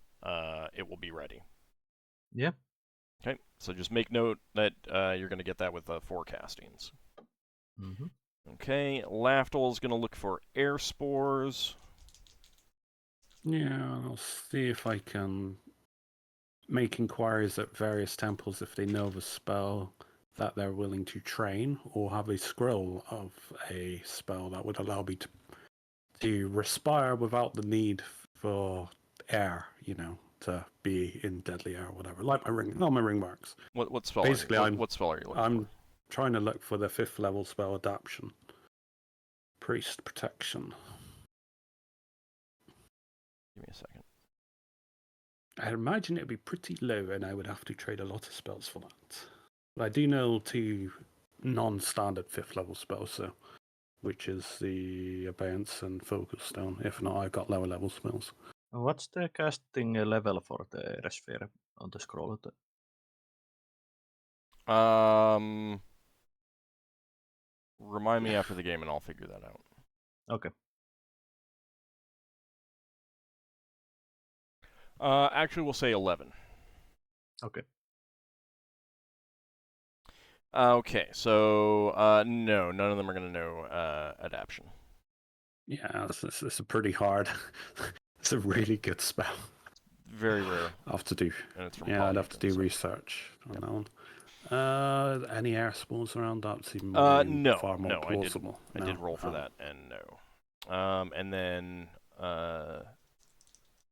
it will be ready. Yeah. Okay, so just make note that you're going to get that with 4 castings. Mm-hmm. Okay, Lafdul is going to look for air spores. Yeah, I'll see if I can make inquiries at various temples if they know of a spell that they're willing to train, or have a scroll of a spell that would allow me to respire without the need for air, to be in deadly air or whatever. Like my ring marks. What spell? Basically, what spell are you looking I'm for? trying to look for the 5th level spell adaptation. Priest protection. Give me a second. I imagine it'd be pretty low, and I would have to trade a lot of spells for that. But I do know 2 non-standard 5th level spells, which is the Abeyance and Focus Stone. If not, I've got lower level spells. What's the casting level for the Sphere on the scroll? Remind me after the game, and I'll figure that out. Okay. Actually, we'll say 11. Okay. Okay, so no, none of them are going to know adaption. Yeah, this is a pretty hard. It's a really good spell. Very rare. I'll have to do. And it's from Yeah, I'd have to Polygon, do so. research on that one. Any air spawns around that seem No, far more no, plausible. I did roll for that, and no. And then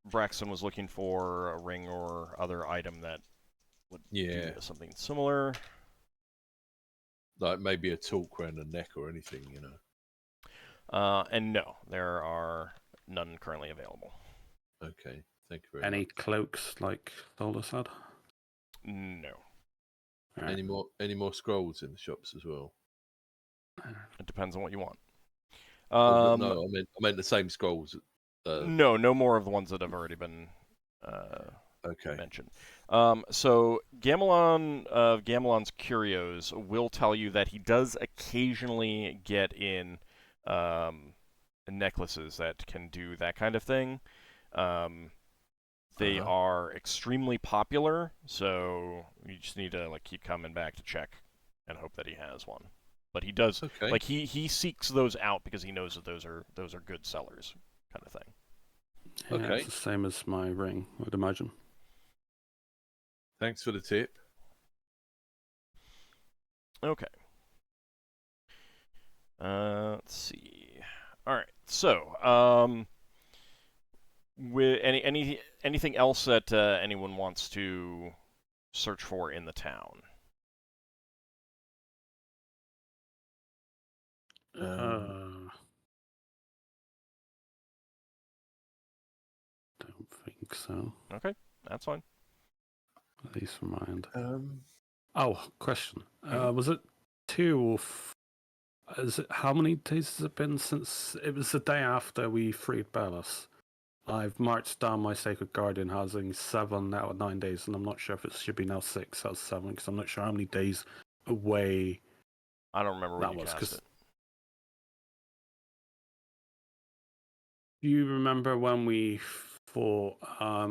Braxon was looking for a ring or other item that would do something similar. Like maybe a talk around the neck or anything, you know. And no, there are none currently available. Okay, thank you very Any much. cloaks like Solas had? No. Right. Any more scrolls in the shops as well? It depends on what you want. But no, I meant the same scrolls. No more of the ones that have already been mentioned. So Gamelon of Gamelon's Curios will tell you that he does occasionally get in necklaces that can do that kind of thing. They are extremely popular, so you just need to keep coming back to check and hope that he has one. But he does he seeks those out because he knows that those are good sellers, kind of thing. Yeah, it's the same as my ring, I'd imagine. Thanks for the tip. Okay. Let's see. All right. So, with anything else that anyone wants to search for in the town? Don't think so. Okay, that's fine. At least from my end. Oh, question. Was it 2 or how many days has it been since it was the day after we freed Bellas? I've marched down my Sacred Guardian having 7 out of 9 days, and I'm not sure if it should be now 6 out of 7 because I'm not sure how many days away. I don't remember when you cast it. Do you remember when we fought? I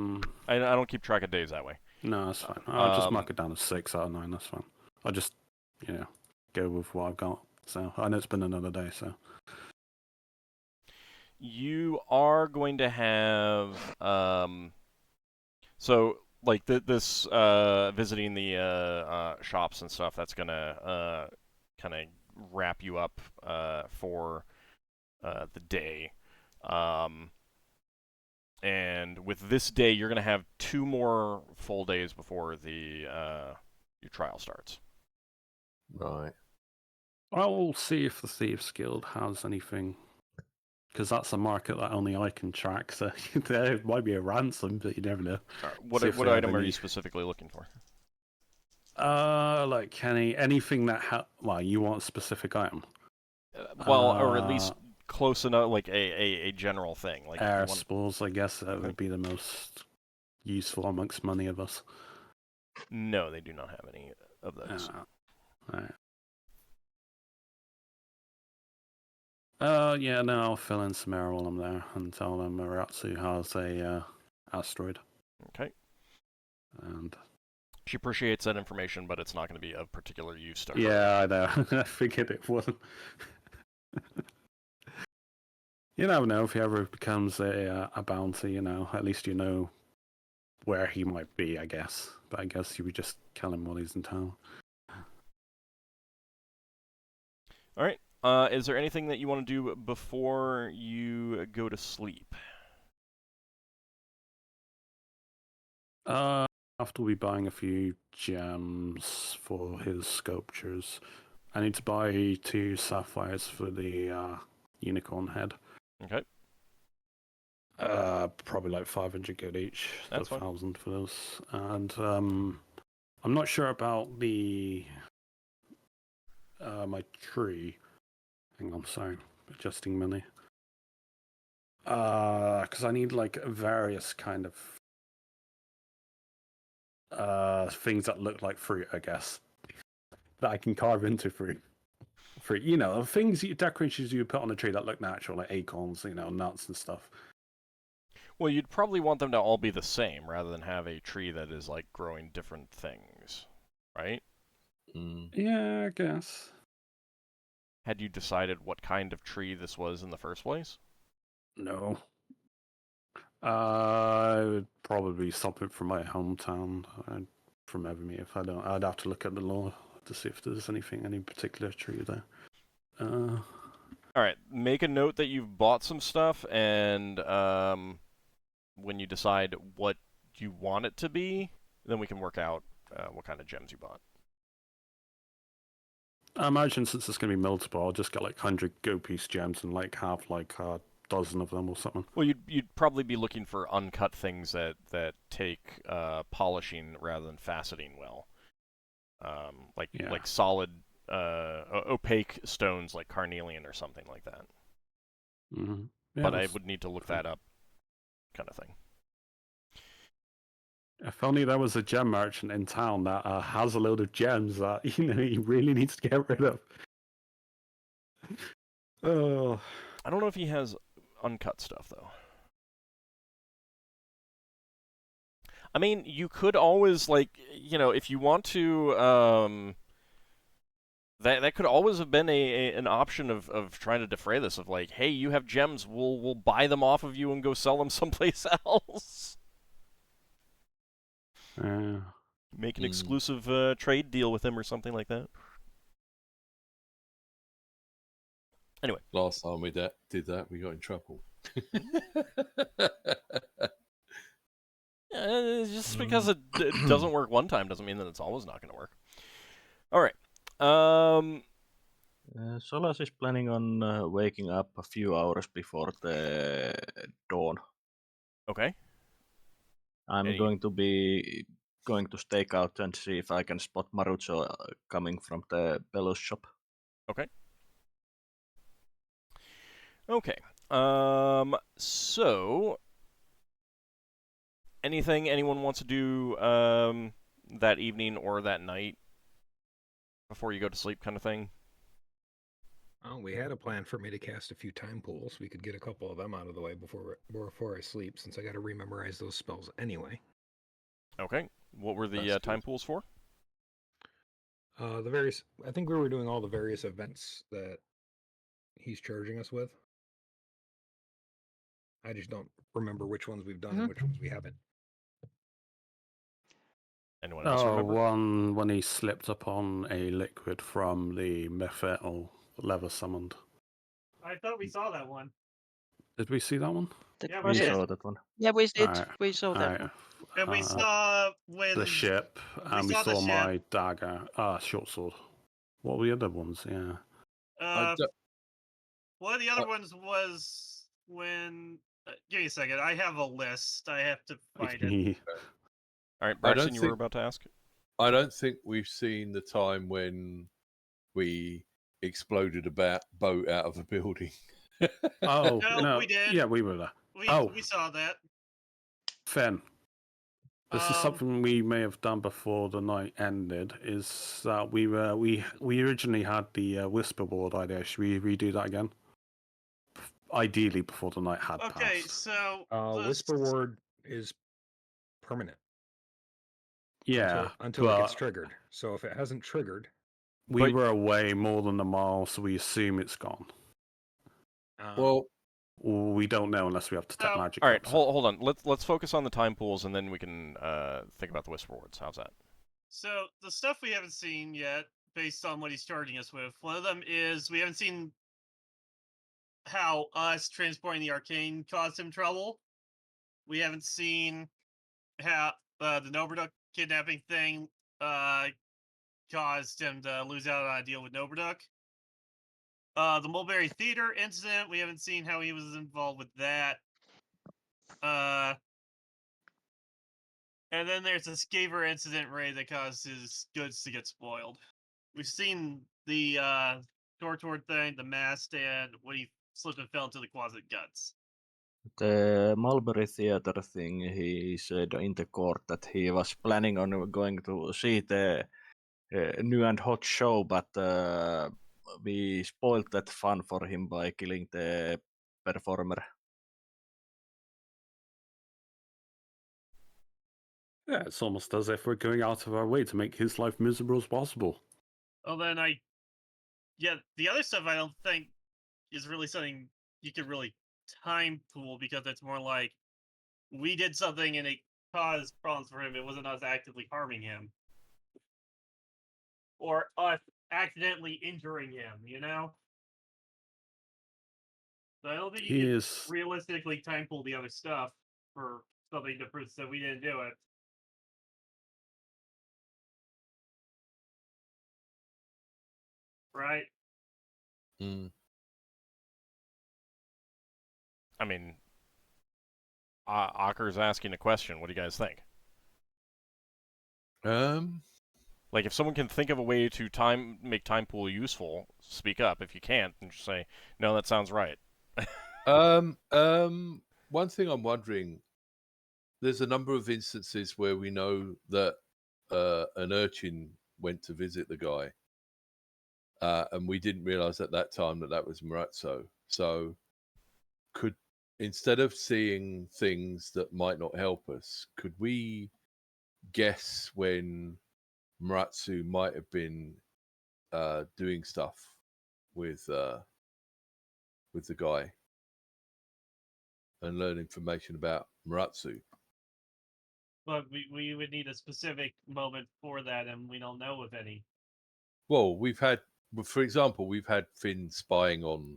don't keep track of days that way. No, that's fine. I'll just mark it down as 6 out of 9. That's fine. I'll just go with what I've got. So I know it's been another day. So you are going to have this visiting the shops and stuff. That's gonna kind of wrap you up for the day. And with this day, you're going to have 2 more full days before your trial starts. Right. I'll see if the Thieves Guild has anything, because that's a market that only I can track. So there might be a ransom, but you never know. What item are you specifically looking for? Like anything that you want a specific item. Or at least close enough, like a general thing, like air spores. I guess that would be the most useful amongst many of us. No, they do not have any of those. Right. I'll fill in some air while I'm there and tell them Maratsu has a asteroid. Okay. And she appreciates that information, but it's not going to be of particular use to her. Yeah, I know. I figured it wasn't. You never know if he ever becomes a bounty, at least you know where he might be, I guess. But I guess you would just kill him while he's in town. All right. Is there anything that you want to do before you go to sleep? After we buying a few gems for his sculptures, I need to buy 2 sapphires for the unicorn head. Okay. Probably like 500 gold each. That's 1,000 for those. And I'm not sure about the my tree. Hang on, sorry, adjusting money. Because I need various kind of things that look like fruit, I guess, that I can carve into fruit. Things, decorations you put on a tree that look natural, like acorns, nuts and stuff. Well, you'd probably want them to all be the same rather than have a tree that is like growing different things, right? Mm. Yeah, I guess. Had you decided what kind of tree this was in the first place? No. Probably something from my hometown, from Evermead. If I don't, I'd have to look at the law to see if there's any particular tree there. All right, make a note that you've bought some stuff, and when you decide what you want it to be, then we can work out what kind of gems you bought. I imagine since it's going to be multiple, I'll just get like 100 go piece gems and like have like a dozen of them or something. Well, you'd probably be looking for uncut things that take polishing rather than faceting well, like solid opaque stones like carnelian or something like that. Mm-hmm. Yeah, But I would need to look that up, kind of thing. If only there was a gem merchant in town that has a load of gems that he really needs to get rid of. Oh, I don't know if he has uncut stuff though. I mean, you could always if you want to that could always have been an option of trying to defray this, of like, hey, you have gems, we'll buy them off of you and go sell them someplace else. Make an exclusive trade deal with him or something like that. Anyway. Last time we did that, we got in trouble. Just because it doesn't work one time doesn't mean that it's always not going to work. All right. Solas is planning on waking up a few hours before the dawn. Okay. I'm going to stake out and see if I can spot Marucho coming from the Bellows shop. Okay. Okay. So anything anyone wants to do that evening or that night before you go to sleep, kind of thing? Oh, we had a plan for me to cast a few time pools. We could get a couple of them out of the way before I sleep, since I got to rememorize those spells anyway. Okay. What were the time pools for? I think we were doing all the various events that he's charging us with. I just don't remember which ones we've done and which ones we haven't. Anyone else remember? One when he slipped upon a liquid from the Mephitel leather summoned. I thought we saw that one. Did we see that one? Yeah, We we did. saw that one. Yeah, we did. Alright, We saw that. alright. And we saw when The ship, and we saw the saw my ship. dagger. Short sword. What were the other ones? Yeah. One of the other ones was when. Give me a second. I have a list. I have to find it. All right, Braxon, you were about to ask? I don't think we've seen the time when we exploded a boat out of a building. Oh, No, we did. Yeah, we were there. We saw that. Finn. This is something we may have done before the night ended. Is that we originally had the whisper ward idea. Should we redo that again? Ideally, before the night had passed. Okay, so whisper ward is permanent. Yeah, until it gets triggered. So if it hasn't triggered, we were away more than a mile, so we assume it's gone. Well, we don't know unless we have detect magic. All right, hold on. Let's focus on the time pools, and then we can think about the whisper wards. How's that? So the stuff we haven't seen yet, based on what he's charging us with, one of them is we haven't seen how us transporting the arcane caused him trouble. We haven't seen how the Noberduck kidnapping thing caused him to lose out on a deal with Noberduck. The Mulberry Theater incident, we haven't seen how he was involved with that. And then there's the Skaver incident raid that caused his goods to get spoiled. We've seen the Tortord thing, the mast, and when he slipped and fell into the closet guts. The Mulberry Theater thing, he said in the court that he was planning on going to see the new and hot show, but we spoiled that fun for him by killing the performer. Yeah, it's almost as if we're going out of our way to make his life miserable as possible. Well, then the other stuff I don't think is really something you could really time pool, because it's more like we did something and it caused problems for him. It wasn't us actively harming him or us accidentally injuring him, you know? So I don't think you He can is. realistically time pool the other stuff for something to prove that we didn't do it. Right? Mm. I mean, Ockar's asking a question. What do you guys think? Like, if someone can think of a way to make time pool useful, speak up. If you can't, then just say, no, that sounds right. One thing I'm wondering, there's a number of instances where we know that an urchin went to visit the guy, and we didn't realize at that time that was Marazzo. So, instead of seeing things that might not help us, could we guess when Marazzo might have been doing stuff with the guy and learn information about Marazzo? But we would need a specific moment for that, and we don't know of any. Well, for example, we've had Finn spying on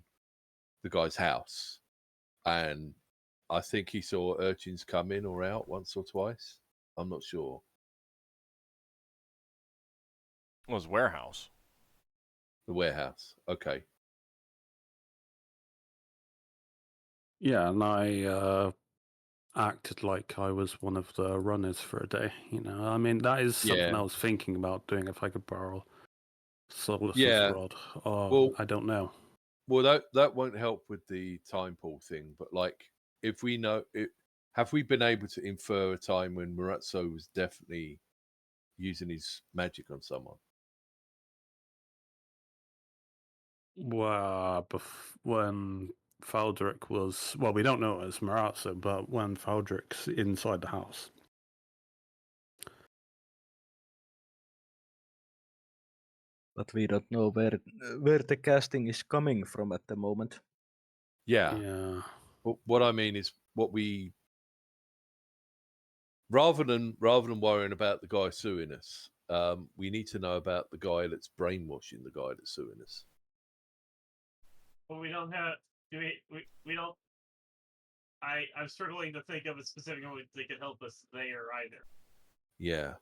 the guy's house, and I think he saw urchins come in or out once or twice. I'm not sure. It was warehouse. The warehouse. Okay. Yeah, and I acted like I was one of the runners for a day. You know, I mean, that is something Yeah. I was thinking about doing if I could borrow Solas' Yeah. rod. Or Well, I don't know. Well, that won't help with the time pool thing. But like, if we know it, have we been able to infer a time when Marazzo was definitely using his magic on someone? Well, when Faldric was... Well, we don't know it as Marazzo, but when Faldric's inside the house. But we don't know where the casting is coming from at the moment. Yeah. Yeah. But what I mean is, what we rather than worrying about the guy suing us, we need to know about the guy that's brainwashing the guy that's suing us. But we don't have. We don't. I'm struggling to think of a specific one that could help us there either. Yeah.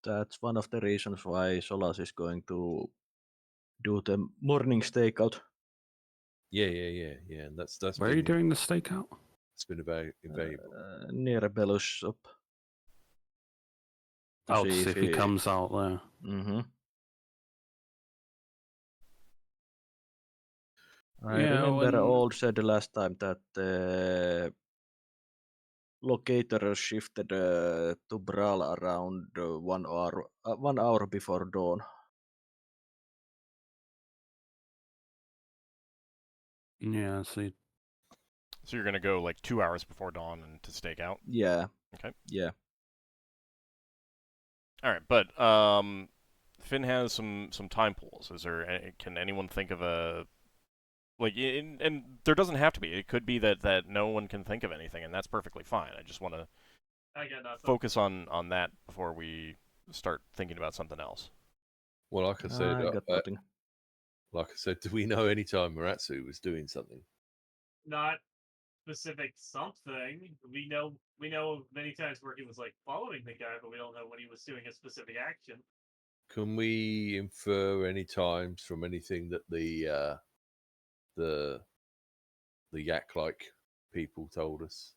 That's one of the reasons why Solas is going to do the morning stakeout. Yeah. And that's Where are you doing the stakeout? It's been invaluable. Near Belus shop. Oh, to see if he comes out there. Mm-hmm. I Yeah, remember Old said last time that the locator shifted to Bral around 1 hour before dawn. Yeah, see. So you're going to go like 2 hours before dawn and to stake out? Yeah. Okay. Yeah. All right, but Finn has some time pools. Can anyone think of a and there doesn't have to be. It could be that no one can think of anything, and that's perfectly fine. I just want to focus on that before we start thinking about something else. Well, like I said, I got nothing. Like I said, do we know any time Marazzo was doing something? Not specific something. We know many times where he was like following the guy, but we don't know when he was doing a specific action. Can we infer any times from anything that the yak-like people told us?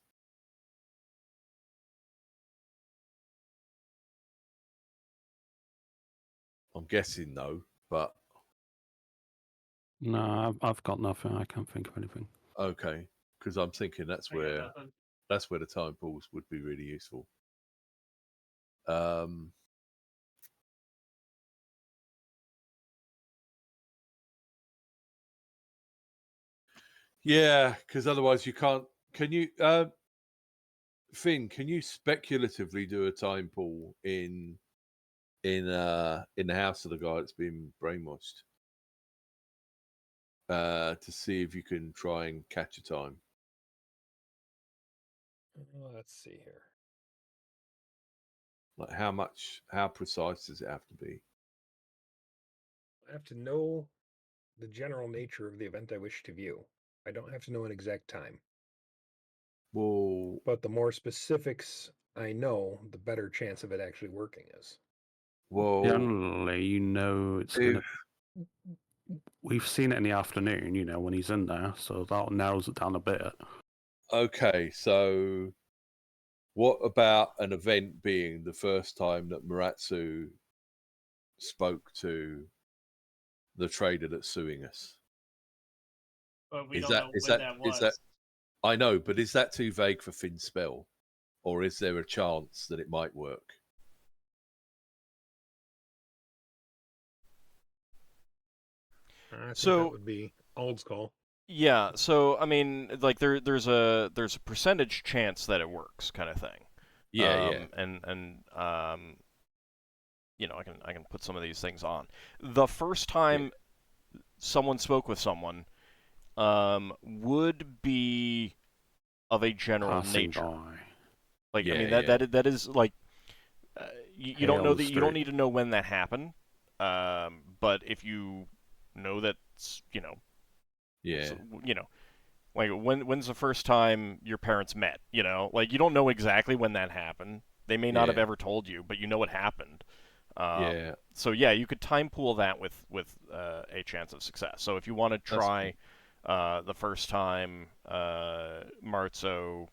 I'm guessing no, but No, I've got nothing. I can't think of anything. okay, because I'm thinking that's where the time pools would be really useful. Yeah, because otherwise you can't. Can you? Finn, can you speculatively do a time pool in the house of the guy that's been brainwashed to see if you can try and catch a time? Let's see here. Like how precise does it have to be? I have to know the general nature of the event I wish to view. I don't have to know an exact time. Well, But the more specifics I know, the better chance of it actually working is. Generally, you know it's going to. if, We've seen it in the afternoon, when he's in there, so that narrows it down a bit. okay, so what about an event being the first time that Muratsu spoke to the trader that's suing us? But we Is don't that know is when that that is that was. I know, but is that too vague for Finn's spell, or is there a chance that it might work? I think So- that would be Ald's call. Yeah, so I mean, like there's a percentage chance that it works, kind of thing. Yeah. And I can put some of these things on. The first time someone spoke with someone would be of a general Passing nature. by. Like I mean Yeah, that is like you don't Hey, know on that the you don't street. need to know when that happened. But if you know that Yeah. so, like when's the first time your parents met? Like you don't know exactly when that happened. They may not have Yeah. ever told you, but you know it happened. Yeah. So yeah, you could time pool that with a chance of success. So if you want to try the first time Marzo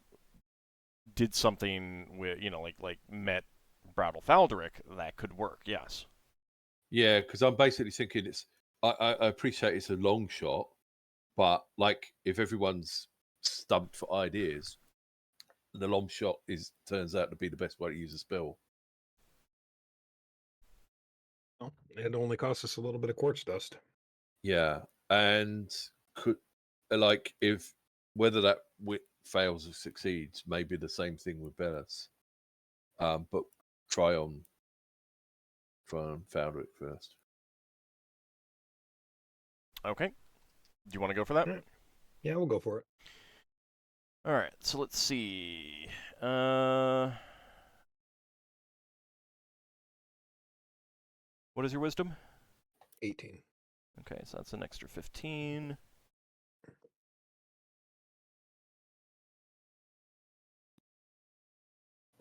did something with like met Bral Falderic, that could work. Yes. Yeah, because I'm basically thinking I appreciate it's a long shot, but like if everyone's stumped for ideas, the long shot turns out to be the best way to use a spell. Well, it only costs us a little bit of quartz dust. Yeah, and could like if whether that fails or succeeds, maybe the same thing with Bellas. But try on Falderic first. Okay. Do you want to go for that? Yeah, we'll go for it. All right. So let's see. What is your wisdom? 18. Okay, so that's an extra 15.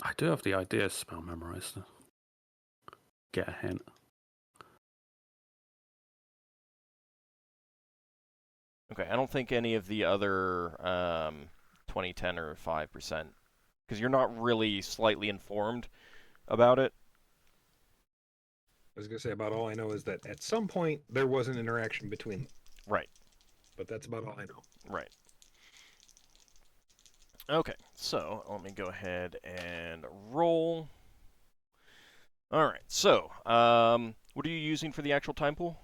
I do have the idea spell memorized. Get a hint. Okay, I don't think any of the other 20, 10, or 5%, because you're not really slightly informed about it. I was going to say about all I know is that at some point there was an interaction between them. Right. But that's about all I know. Right. Okay, so let me go ahead and roll. All right, so what are you using for the actual time pool?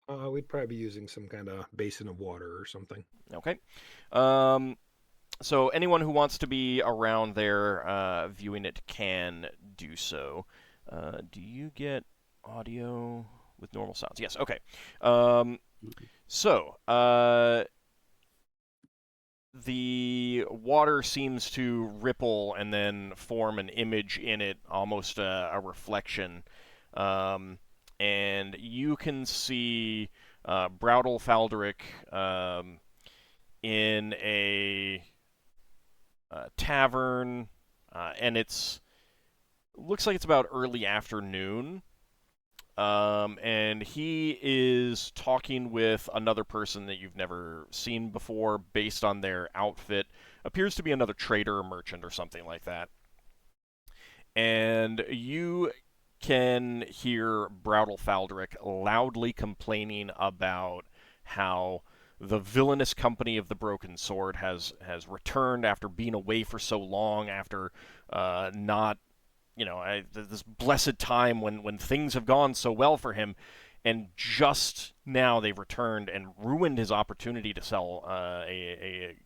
We'd probably be using some kind of basin of water or something. Okay. So anyone who wants to be around there viewing it can do so. Do you get audio with normal sounds? Yes, okay. So, the water seems to ripple and then form an image in it, almost a reflection. And you can see Bral Falderic in a tavern, and looks like it's about early afternoon. And he is talking with another person that you've never seen before based on their outfit. Appears to be another trader or merchant or something like that. And you can hear Bral Falderic loudly complaining about how the villainous company of the Broken Sword has returned after being away for so long, after not this blessed time when things have gone so well for him, and just now they've returned and ruined his opportunity to sell a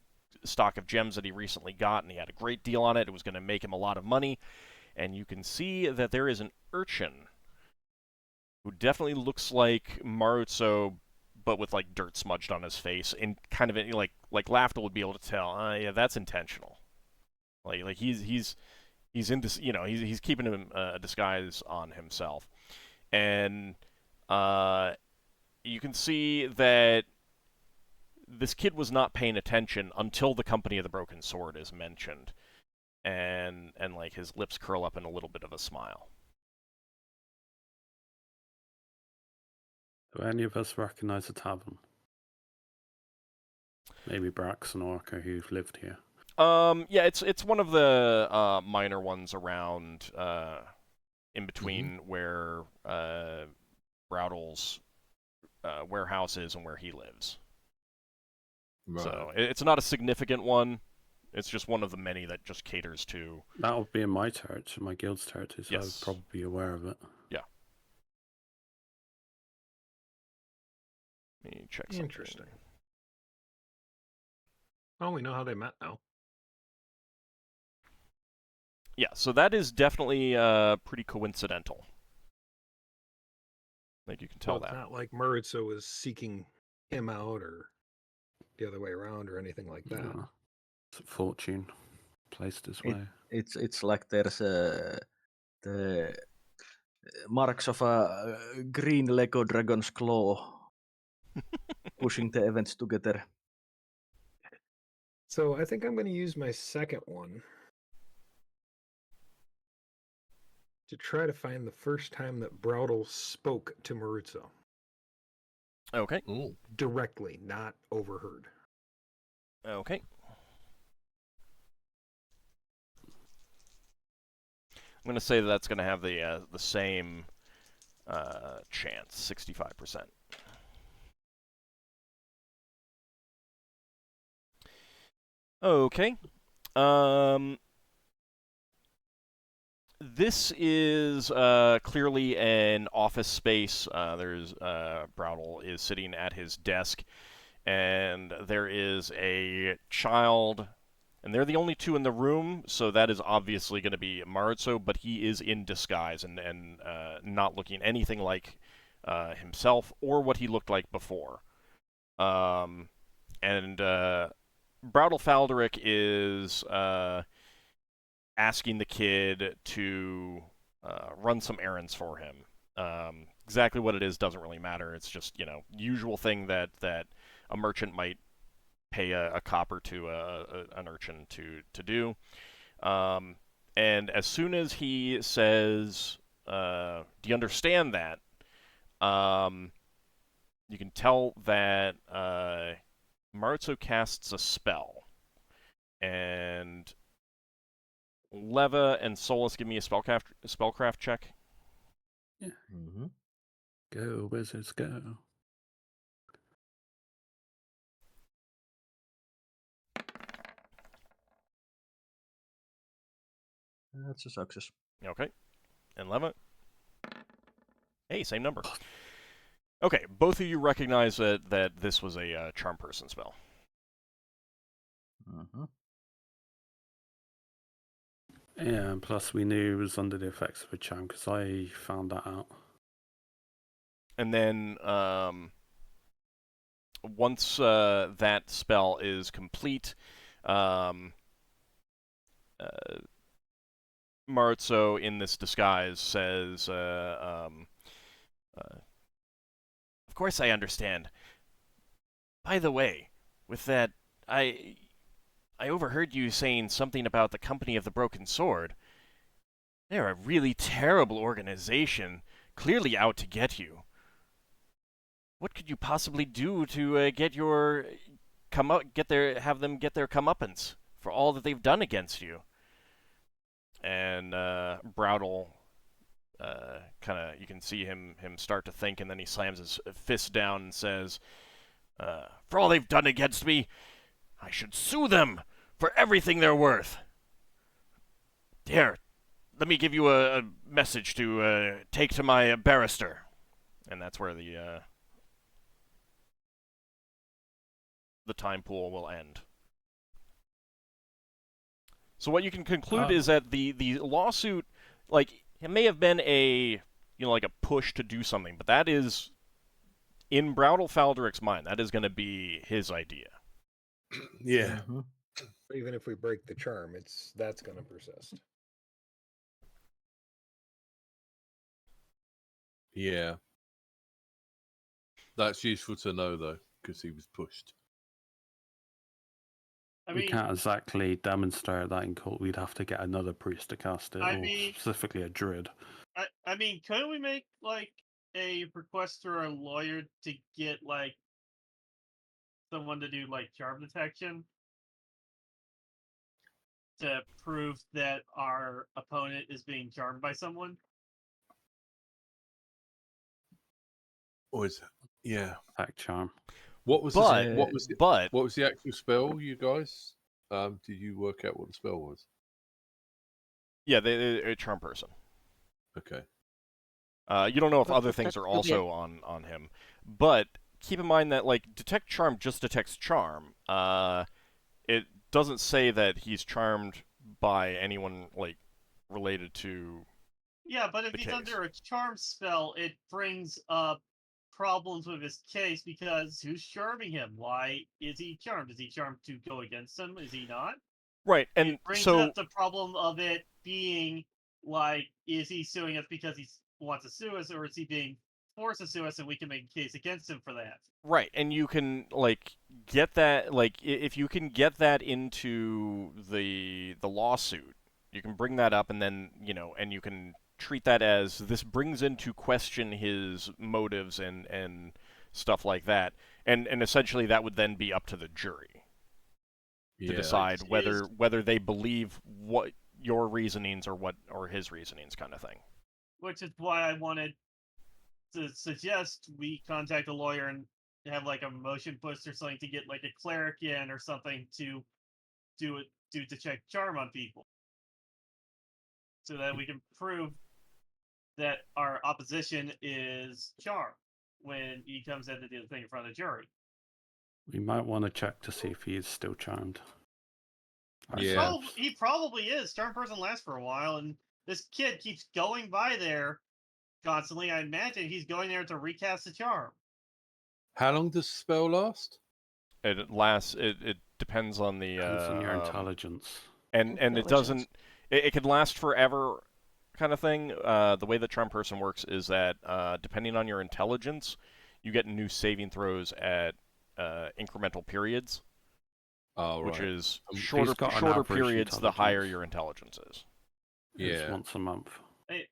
stock of gems that he recently got, and he had a great deal on it. It was going to make him a lot of money. And you can see that there is an urchin who definitely looks like Marutso, but with like dirt smudged on his face, and kind of like Lafdul would be able to tell. Yeah, that's intentional. Like he's in this, he's keeping him a disguise on himself, and you can see that this kid was not paying attention until the Company of the Broken Sword is mentioned, and like his lips curl up in a little bit of a smile. Do any of us recognize the tavern? Maybe Braxon or Ockar, who've lived here. Yeah, it's one of the minor ones around in between where Browdle's warehouse is and where he lives. Right. So it's not a significant one. It's just one of the many that just caters to. That would be in my territory, my guild's territory, so I would Yes. probably be aware of it. Yeah. Let me check something. Interesting. Oh, we know how they met now. Yeah, so that is definitely pretty coincidental. Like you can tell Well, it's that. not like Maritza was seeking him out or the other way around or anything like that. Yeah. It's a fortune placed his way. It's like there's the marks of a green Lego dragon's claw pushing the events together. So I think I'm going to use my second one to try to find the first time that Browdle spoke to Maritza. Okay. Ooh. Directly, not overheard. Okay. I'm going to say that's going to have the same chance, 65%. Okay. This is clearly an office space. Browdle is sitting at his desk, and there is a child, and they're the only two in the room, so that is obviously going to be Maritso, but he is in disguise and not looking anything like himself or what he looked like before. And Browdle Falderic is asking the kid to run some errands for him. Exactly what it is doesn't really matter. It's just, usual thing that a merchant might pay a copper to an urchin to do. And as soon as he says, do you understand that? You can tell that Maritso casts a spell. And Leva and Solas, give me a spellcraft check. Yeah. Mm-hmm. Go, wizards, go. That's a success. Okay. And Leva? Hey, same number. Okay, both of you recognize that this was a charm person spell. Mm-hmm. Yeah, and plus we knew he was under the effects of a charm because I found that out. And then once that spell is complete, Maritso in this disguise says, of course I understand. By the way, with that, I overheard you saying something about the Company of the Broken Sword. They're a really terrible organization, clearly out to get you. What could you possibly do to have them get their comeuppance for all that they've done against you? And Browdle, you can see him start to think, and then he slams his fist down and says, "For all they've done against me, I should sue them for everything they're worth. Here, let me give you a message to take to my barrister." And that's where the time pool will end. So what you can conclude is that the lawsuit, like, it may have been a like a push to do something, but that is in Braudel Faldric's mind. That is going to be his idea. Yeah. Mm-hmm. Even if we break the charm, that's going to persist. Yeah. That's useful to know, though, because he was pushed. I We mean, can't exactly demonstrate that in court. We'd have to get another priest to cast it, I or mean- specifically a druid. I mean, couldn't we make like a request for a lawyer to get like someone to do like charm detection to prove that our opponent is being charmed by someone? Or is yeah. Attack charm. What was But the, what was it? but What was the actual spell, you guys? Did you work out what the spell was? yeah, a charm person. Okay. You don't know if But other that things are could be also on him, but keep in mind that like detect charm just detects charm. It doesn't say that he's charmed by anyone like related to. Yeah, but if The he's case. under a charm spell, it brings up problems with his case because who's charming him? Why is he charmed? Is he charmed to go against him? Is he not? Right, and it brings so up the problem of it being like, is he suing us because he wants to sue us, or is he being forced to sue us and we can make a case against him for that? right, and you can like get that like if you can get that into the lawsuit, you can bring that up, and then and you can treat that as this brings into question his motives and stuff like that, and essentially that would then be up to the jury to Yeah. decide Which is- whether they believe what your reasonings or his reasonings kind of thing. Which is why I wanted to suggest we contact a lawyer and have like a motion push or something to get like a cleric in or something to do detect charm on people, so that we can prove that our opposition is charmed when he comes in to do the thing in front of the jury. We might want to check to see if he is still charmed. Yeah. ourselves. He probably is. Charm person lasts for a while, and this kid keeps going by there constantly. I imagine he's going there to recast the charm. How long does the spell last? It lasts. It depends on the Depends on your intelligence. and it Intelligence. doesn't. It can last forever, kind of thing. The way that charm person works is that depending on your intelligence, you get new saving throws at incremental periods, Oh, right. which is He's shorter got an shorter average periods the higher intelligence. your intelligence is. It's Yeah. once a month.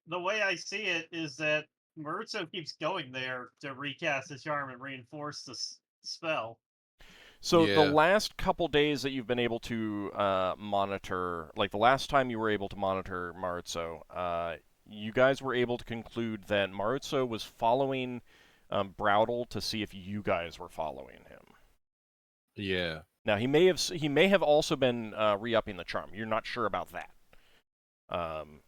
The way I see it is that Maruzo keeps going there to recast the charm and reinforce the spell. So Yeah. the last couple days that you've been able to monitor, like the last time you were able to monitor Maruzo, you guys were able to conclude that Maruzo was following Braudel to see if you guys were following him. Yeah. Now he may have also been re-upping the charm. You're not sure about that.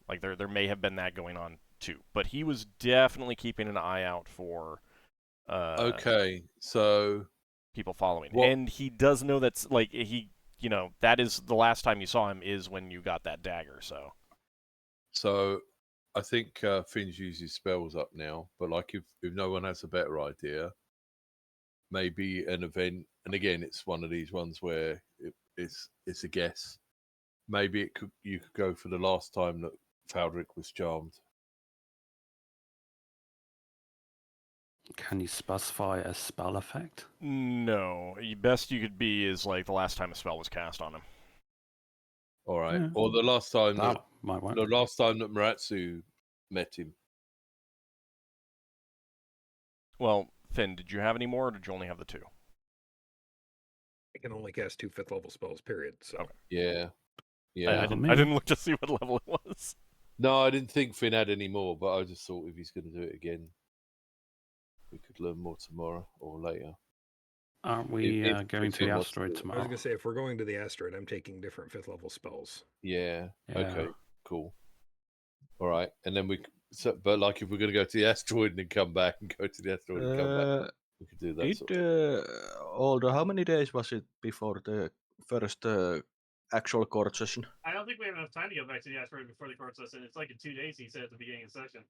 Like there may have been that going on too, but he was definitely keeping an eye out for Okay. So people following. Well- And he does know that's like that is the last time you saw him is when you got that dagger. So I think Finn's used his spells up now, but like if no one has a better idea, maybe an event, and again it's one of these ones where it's a guess. Maybe you could go for the last time that Faldric was charmed. Can you specify a spell effect? no, best you could be is like the last time a spell was cast on him. All right. Yeah. Or the last time That might work. that Maratsu met him. Well, Finn, did you have any more, or did you only have the two? I can only cast 2 5th level spells, period. So Okay. Yeah. I Yeah. didn't. me. I didn't look to see what level it was. No, I didn't think Finn had any more, but I just thought if he's going to do it again, we could learn more tomorrow or later. Aren't we if going to Finn the wants to asteroid do it. I was tomorrow? going to say, if we're going to the asteroid, I'm taking different 5th level spells. Yeah. Okay. Yeah. Cool. All right, and then but like if we're going to go to the asteroid and then come back and go to the asteroid and come back, we could do that. Did Sort of how many days was it before the first actual court session? I don't don't think we have enough time to go back to the asteroid before the court session. It's like in 2 days, he said at the beginning of the session.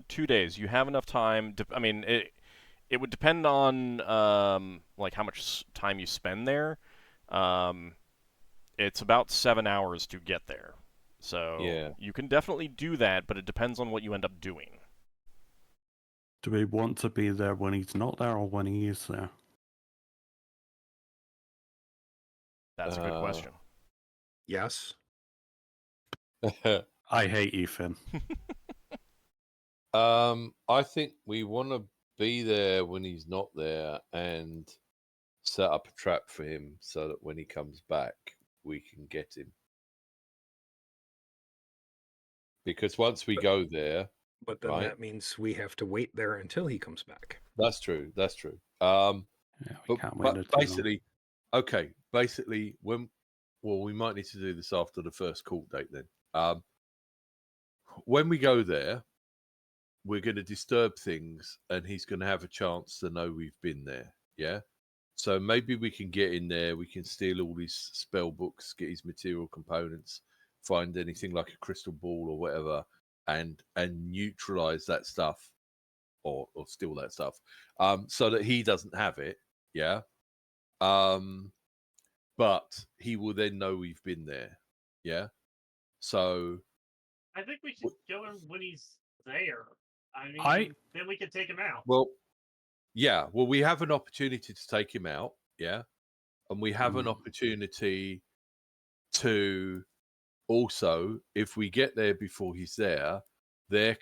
2 days. You have enough time. I mean, it would depend on like how much time you spend there. It's about 7 hours to get there. So Yeah. you can definitely do that, but it depends on what you end up doing. Do we want to be there when he's not there or when he is there? That's a good question. Yes. I hate you, Finn. I think we want to be there when he's not there and set up a trap for him so that when he comes back, we can get him. Because once we go there, But then right? that means we have to wait there until he comes back. That's true. That's true. Yeah, we can't wait But too long. basically, we might need to do this after the first court date then. When we go there, we're going to disturb things and he's going to have a chance to know we've been there. Yeah. So maybe we can get in there. We can steal all his spell books, get his material components, find anything like a crystal ball or whatever, and neutralize that stuff or steal that stuff, so that he doesn't have it. Yeah. But he will then know we've been there. Yeah. So I think we should kill him when he's there. I mean, then we can take him out. well, yeah. Well, we have an opportunity to take him out. Yeah. And we have an opportunity to also, if we get there before he's there, there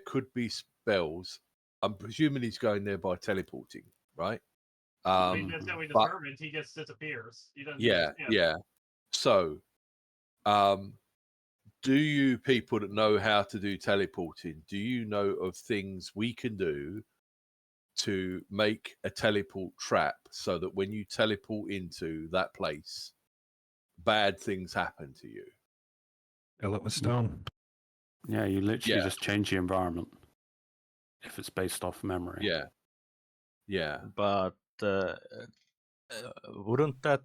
could be spells. I'm presuming he's going there by teleporting, right? I mean, that's how we determined. He just disappears. He doesn't. Yeah. So, do you people that know how to do teleporting, do you know of things we can do to make a teleport trap so that when you teleport into that place, bad things happen to you? Fill it with stone. Yeah, you literally just change the environment if it's based off memory. Yeah. But wouldn't that...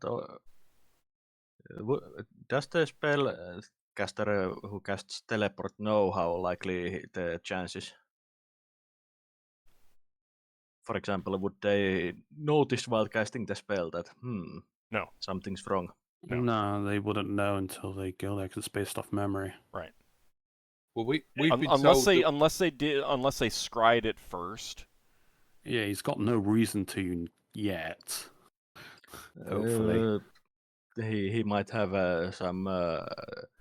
does the spell caster who casts teleport know how likely the chances? For example, would they notice while casting the spell that, No. something's wrong? No, they wouldn't know until they go there because it's based off memory. Right. Well, we've been unless told unless they scryed it first. Yeah, he's got no reason to yet. Hopefully. He might have some...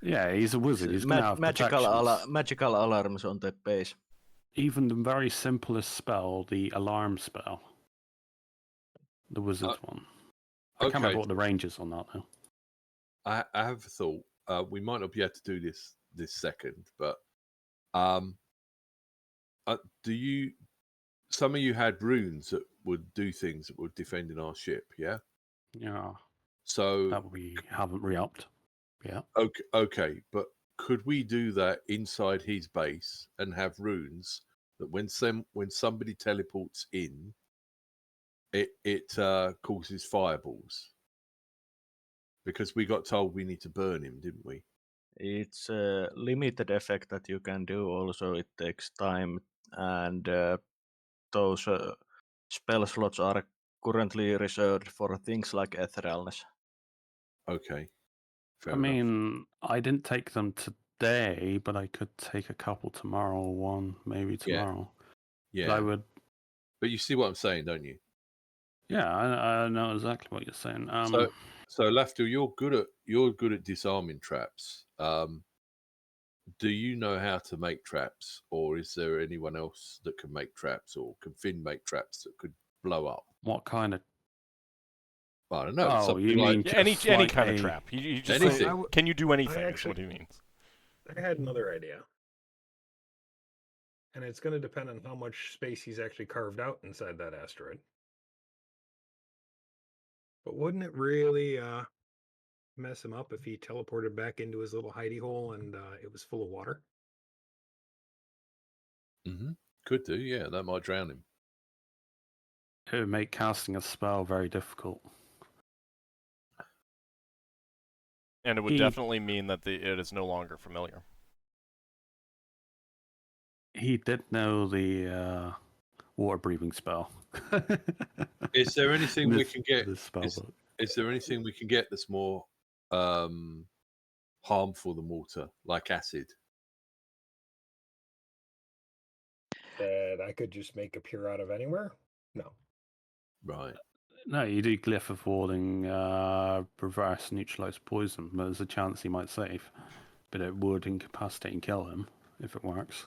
yeah, he's a wizard. He's going to have protections. magical alarms on the base. Even the very simplest spell, the alarm spell. The wizard one. I can't remember what the range is on that now. I have a thought. We might not be able to do this second, but do you? Some of you had runes that would do things that would defend in our ship, yeah. Yeah. So that we haven't re-upped. Yeah. Okay, but could we do that inside his base and have runes that when somebody teleports in, it causes fireballs? Because we got told we need to burn him, didn't we? It's a limited effect that you can do. Also, it takes time, and those spell slots are currently reserved for things like etherealness. Okay. I mean, I didn't take them today, but I could take a couple tomorrow, or one maybe tomorrow. Yeah. But I would. But you see what I'm saying, don't you? Yeah, I know exactly what you're saying. So Lafdul, you're good at disarming traps. Do you know how to make traps, or is there anyone else that can make traps, or can Finn make traps that could blow up? What kind of? I don't know. Oh, you mean any kind of trap? You just anything? Say, can you do anything? That's what he means. I had another idea, and it's going to depend on how much space he's actually carved out inside that asteroid. But wouldn't it really mess him up if he teleported back into his little hidey hole and it was full of water? Could do, yeah. That might drown him. It would make casting a spell very difficult. And it would He- definitely mean that it is no longer familiar. He did know the water breathing spell. Is there anything we can get? This spell book. Is there anything we can get that's more harmful than water, like acid? That I could just make appear out of anywhere? No. Right. No, you do Glyph of Warding, reverse neutralize poison. There's a chance he might save, but it would incapacitate and kill him if it works.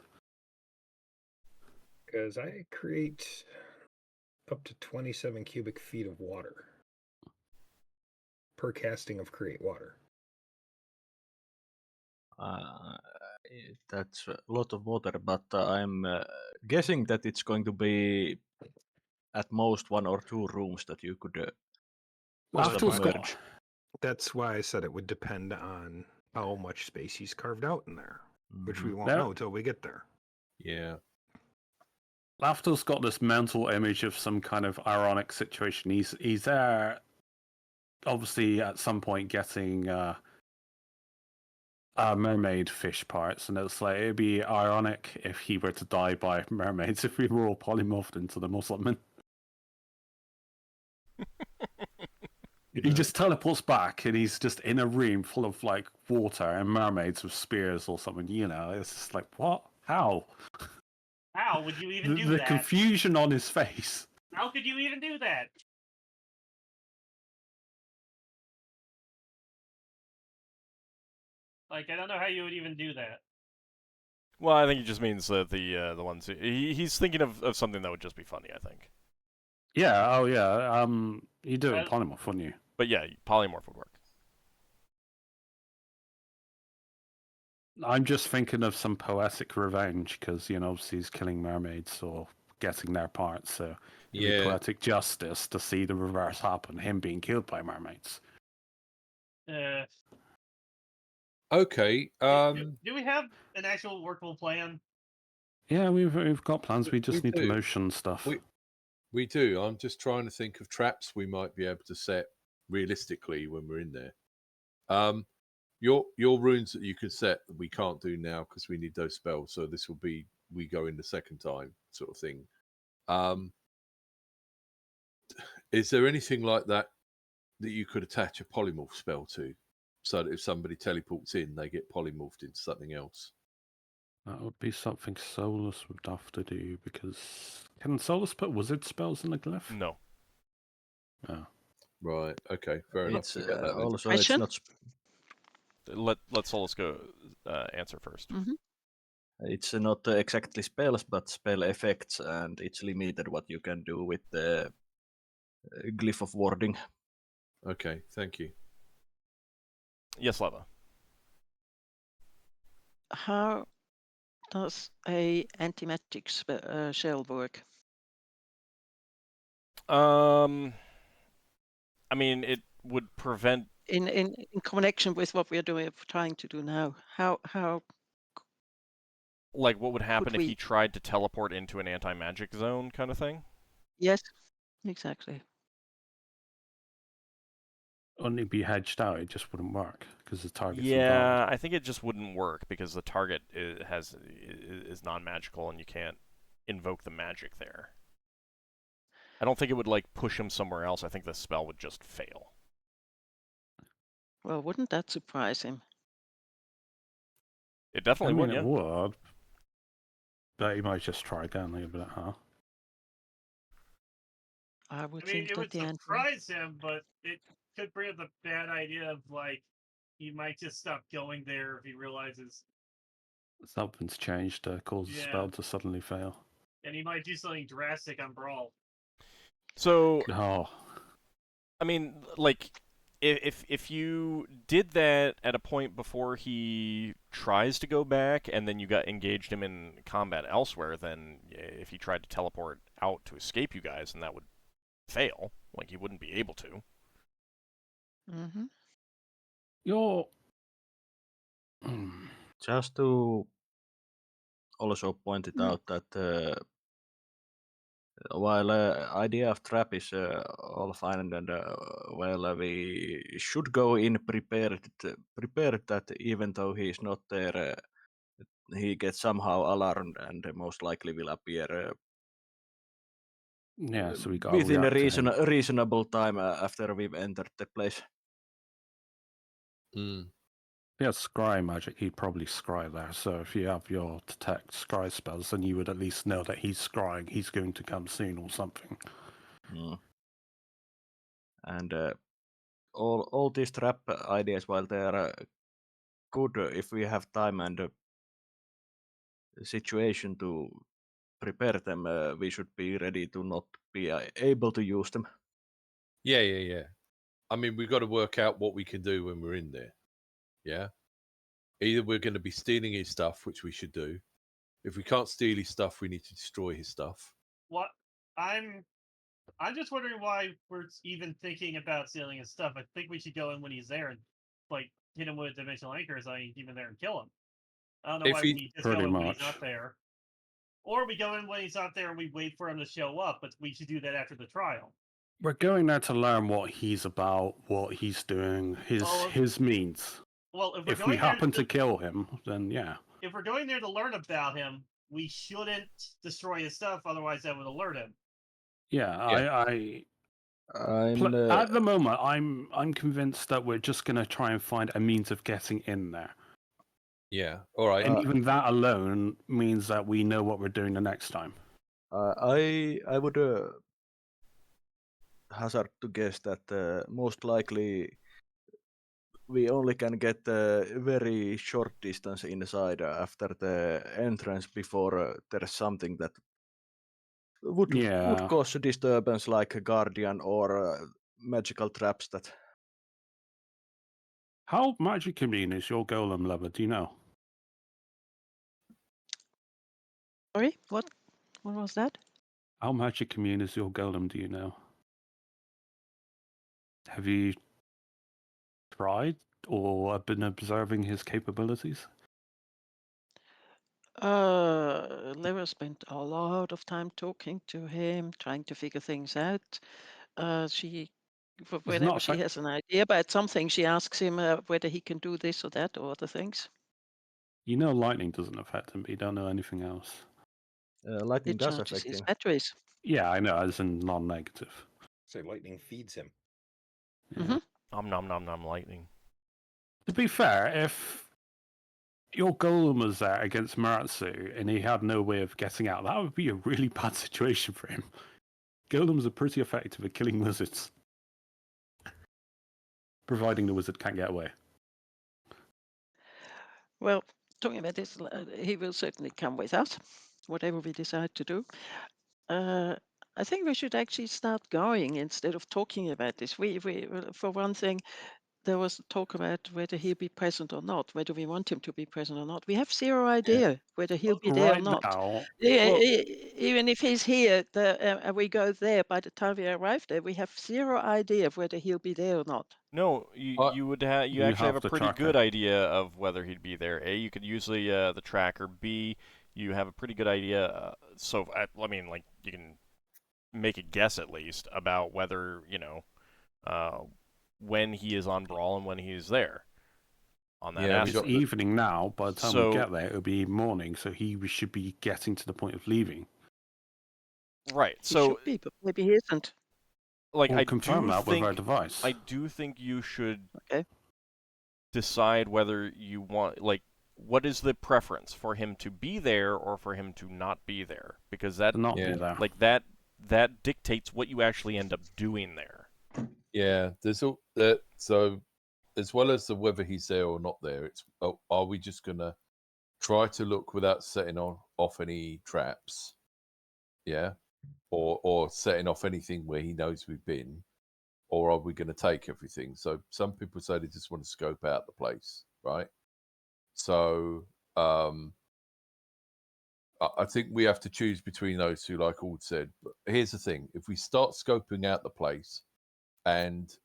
Because I create up to 27 cubic feet of water per casting of create water. That's a lot of water, but I'm guessing that it's going to be at most 1 or 2 rooms that you could Lafdul's That's why I said it would depend on how much space he's carved out in there, which we won't There- know till we get there. Yeah. Lafdul's got this mental image of some kind of ironic situation. He's there, obviously, at some point getting mermaid fish parts, and it's like it'd be ironic if he were to die by mermaids if we were all polymorphed into the Muslim. He just teleports back, and he's just in a room full of like water and mermaids with spears or something. You know, it's just like, what? How? How would you even do The that? confusion on his face. How could you even do that? Like, I don't know how you would even do that. Well, I think it just means that the ones he's thinking of something that would just be funny. I think. Yeah. Oh, yeah. You do it Well- polymorph, wouldn't you? But yeah, polymorph would work. I'm just thinking of some poetic revenge because obviously he's killing mermaids or getting their parts. So it'd be Yeah. poetic justice to see the reverse happen, him being killed by mermaids. Okay. Do we have an actual workable plan? Yeah, we've got plans. We just We need to do. motion stuff. We do. I'm just trying to think of traps we might be able to set realistically when we're in there. Your runes that you can set we can't do now because we need those spells. So this will be we go in the second time sort of thing. Is there anything like that you could attach a polymorph spell to, so that if somebody teleports in, they get polymorphed into something else? That would be something Solas would have to do because can Solas put wizard spells in a glyph? No. Oh. Right. Okay. Fair enough. It's Forget that then. also it's Question? not Let Solas go answer first. it's not exactly spells, but spell effects, and it's limited what you can do with the glyph of warding. Okay. Thank you. Yes, Lava. How does a anti-magic shell work? I mean, it would prevent. In connection with what we're trying to do now, how Like, what would happen if we- he tried to teleport into an anti-magic zone, kind of thing? yes, exactly. Only be hedged out, it just wouldn't work because the target's Yeah, involved. I think it just wouldn't work because the target is non-magical and you can't invoke the magic there. I don't think it would like push him somewhere else. I think the spell would just fail. Well, wouldn't that surprise him? It I definitely mean, would, yeah. it would, but he might just try again. Like, but I would I mean, think it that would the anti. surprise him, but it could bring up the bad idea of, like, he might just stop going there if he realizes, something's changed to cause the Yeah. spell to suddenly fail. and he might do something drastic on Brawl. So, Oh, I mean, like, if you did that at a point before he tries to go back, and then you got engaged him in combat elsewhere, then if he tried to teleport out to escape you guys, then that would fail. Like, he wouldn't be able to. Mm-hmm. you're. Just to also point it out that While idea of trap is all fine and well, we should go in prepared that even though he is not there, he gets somehow alarmed and most likely will appear Yeah, so we got within a react to him. reasonable time after we've entered the place. Mm. If he has scry magic, he'd probably scry there. So if you have your detect scry spells, then you would at least know that he's scrying, he's going to come soon or something. Mm. And all these trap ideas, while they are good if we have time and situation to prepare them, we should be ready to not be able to use them. Yeah. I mean, we've got to work out what we can do when we're in there. Yeah. Either we're going to be stealing his stuff, which we should do. If we can't steal his stuff, we need to destroy his stuff. What I'm just wondering why we're even thinking about stealing his stuff. I think we should go in when he's there and like hit him with dimensional anchors. I keep him there and kill him. I don't know If why he- we just Pretty go in when he's much. not there. Or we go in when he's not there and we wait for him to show up, but we should do that after the trial. We're going there to learn what he's about, what he's doing, his means. Well, if we're If going we happen there to kill him, then yeah. if we're going there to learn about him, we shouldn't destroy his stuff, otherwise that would alert him. Yeah, I'm at the moment, I'm convinced that we're just going to try and find a means of getting in there. Yeah. All right. And even that alone means that we know what we're doing the next time. I would hazard to guess that most likely we only can get a very short distance inside after the entrance before there's something that would cause a disturbance like a guardian or magical traps that. How magic immune is your golem lover? Do you know? Sorry, what was that? How magic immune is your golem? Do you know? Have you tried or been observing his capabilities? Lever spent a lot of time talking to him, trying to figure things out. Whenever she has an idea about something, she asks him whether he can do this or that or other things. You know lightning doesn't affect him, but you don't know anything else. Lightning It does charges affect his him. batteries. Yeah, I know, as in non-negative. So lightning feeds him. Yeah. Nom nom nom lightning. To be fair, if your golem was there against Maratsu and he had no way of getting out, that would be a really bad situation for him. Golems are pretty effective at killing wizards. Providing the wizard can't get away. Well, talking about this, he will certainly come with us, whatever we decide to do. I think we should actually start going instead of talking about this. We for one thing, there was talk about whether he'll be present or not, whether we want him to be present or not. We have zero idea whether he'll be there or Right not. now, Even if he's here and we go there, by the time we arrive there, we have zero idea of whether he'll be there or not. No, you would have You actually have have a the pretty tracker. good idea of whether he'd be there. A, you could use the tracker. B, you have a pretty good idea. So I mean, like you can make a guess at least about whether when he is on Bral and when he is there on that Yeah, we it's asteroid. got evening now. By the time So- we get there, it'll be morning, so he should be getting to the point of leaving. Right. He So should be, but maybe he isn't. like We'll I confirm do that with think our device. I do think you should Okay. decide whether you want what is the preference for him to be there or for him to not be there, because that To not Yeah. be there. that dictates what you actually end up doing there. Yeah, there's all that. So, as well as the whether he's there or not there, it's are we just gonna try to look without setting off any traps? Yeah, or setting off anything where he knows we've been, or are we going to take everything? So some people say they just want to scope out the place, right? So I think we have to choose between those two, like Ald said. But here's the thing: if we start scoping out the place and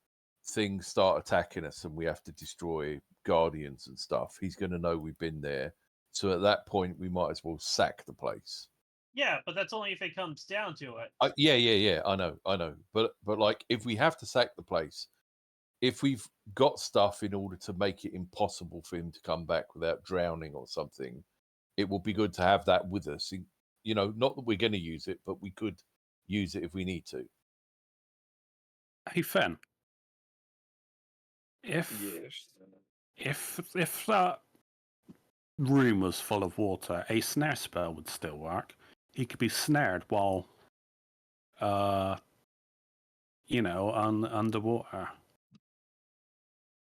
things start attacking us and we have to destroy guardians and stuff, he's going to know we've been there. So at that point, we might as well sack the place. Yeah, but that's only if it comes down to it. Yeah. I know. But like, if we have to sack the place, if we've got stuff in order to make it impossible for him to come back without drowning or something, it will be good to have that with us. You know, not that we're going to use it, but we could use it if we need to. Hey, Fen. If that room was full of water, a snare spell would still work. He could be snared while, underwater.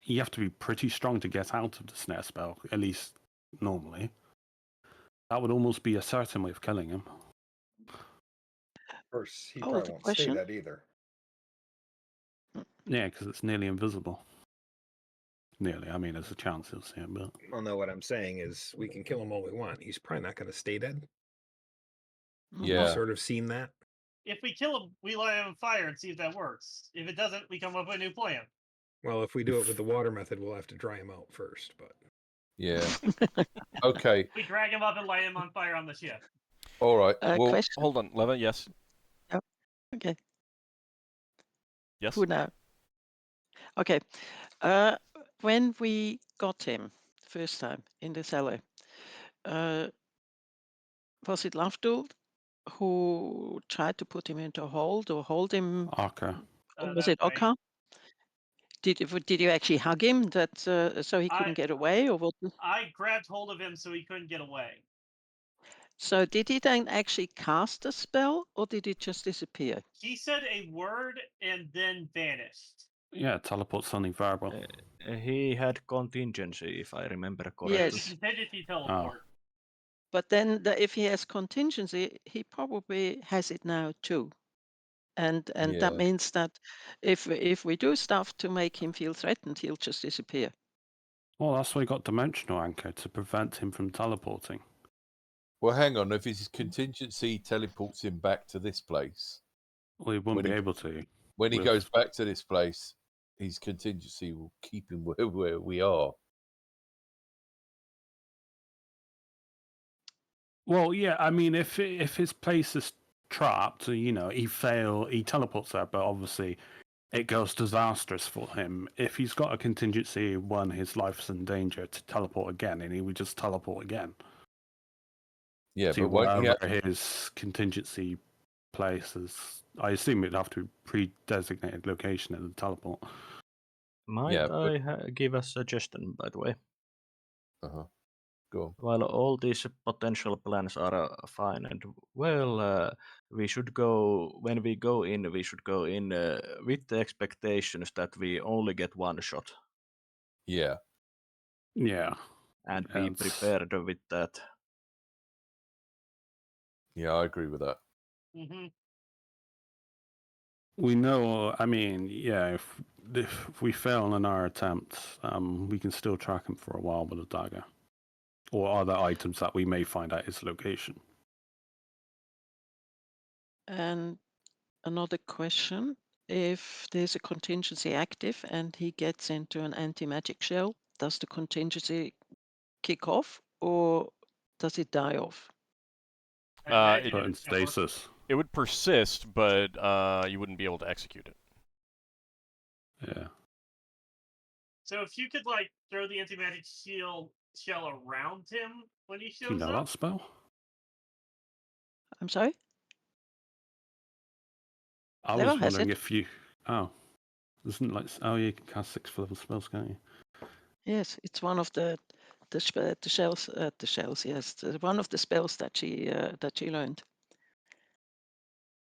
You have to be pretty strong to get out of the snare spell, at least normally. That would almost be a certain way of killing him. Of course, he Oh, probably the won't stay question. that either. Yeah, because it's nearly invisible. Nearly. I mean, there's a chance he'll see it, but... Well, no, what I'm saying is we can kill him all we want. He's probably not going to stay dead. Yeah. You've sort of seen that. If we kill him, we light him on fire and see if that works. If it doesn't, we come up with a new plan. Well, if we do it with the water method, we'll have to dry him out first. But Yeah. Okay. We drag him up and light him on fire on the ship. All right. Well, Question. Hold on, Leva. Yes. Okay. Yes. Who now? Okay. When we got him the first time in the cellar, was it Lafdul who tried to put him into hold or hold him? Ockar. Or was That's it Ockar? Did you actually hug him that so he couldn't get away, or what? I grabbed hold of him so he couldn't get away. So did he then actually cast a spell, or did it just disappear? He said a word and then vanished. Yeah, teleport something verbal. He had contingency, if I remember correctly. Yes. Contingency teleport. But then if he has contingency, he probably has it now too. And Yeah. that means that if we do stuff to make him feel threatened, he'll just disappear. Well, that's why he got Dimensional Anchor, to prevent him from teleporting. Well, hang on. If his contingency teleports him back to this place, Well, he wouldn't be able to. when he with- goes back to this place, his contingency will keep him where we are. Well, yeah, I mean, if his place is trapped, he teleports there, but obviously it goes disastrous for him. If he's got a contingency when his life's in danger to teleport again, and he would just teleport again. Yeah, to but won't he wherever have... his contingency place is. I assume it'd have to be pre-designated location in the teleport. Might Yeah, I give a suggestion, by the way? Uh-huh. Go on. While all these potential plans are fine, and well, we should go, when we go in, with the expectations that we only get one shot, Yeah. Yeah. and be That's- prepared with that. Yeah, I agree with that. Mm-hmm. We know, I mean, yeah, if we fail in our attempt, we can still track him for a while with a dagger. Or other items that we may find at his location. And another question, if there's a contingency active and he gets into an anti-magic shell, does the contingency kick off or does it die off? Imagine Put in it's never- stasis. It would persist, but you wouldn't be able to execute it. Yeah. So if you could throw the anti-magic shell around him when he Do you shows know up. that spell? I'm sorry? I Leva was has wondering it. if you... Oh. Isn't you can cast 6th level spells, can't you? Yes, it's one of the shells. Yes, one of the spells that she learned.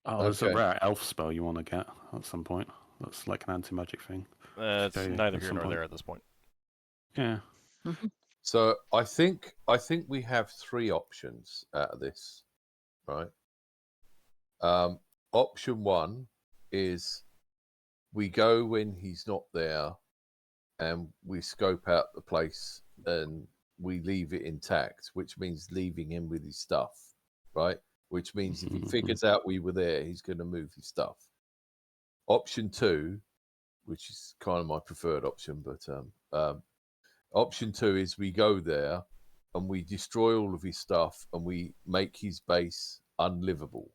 Oh, there's a Okay. rare elf spell you want to get at some point. That's like an anti-magic thing. It's Okay, neither at here some nor point. there at this point. Yeah. So I think we have three options out of this, right? Option one is we go when he's not there, and we scope out the place and we leave it intact, which means leaving him with his stuff, right? Which means if he figures out we were there, he's going to move his stuff. Option two, which is kind of my preferred option, but option two is we go there and we destroy all of his stuff and we make his base unlivable.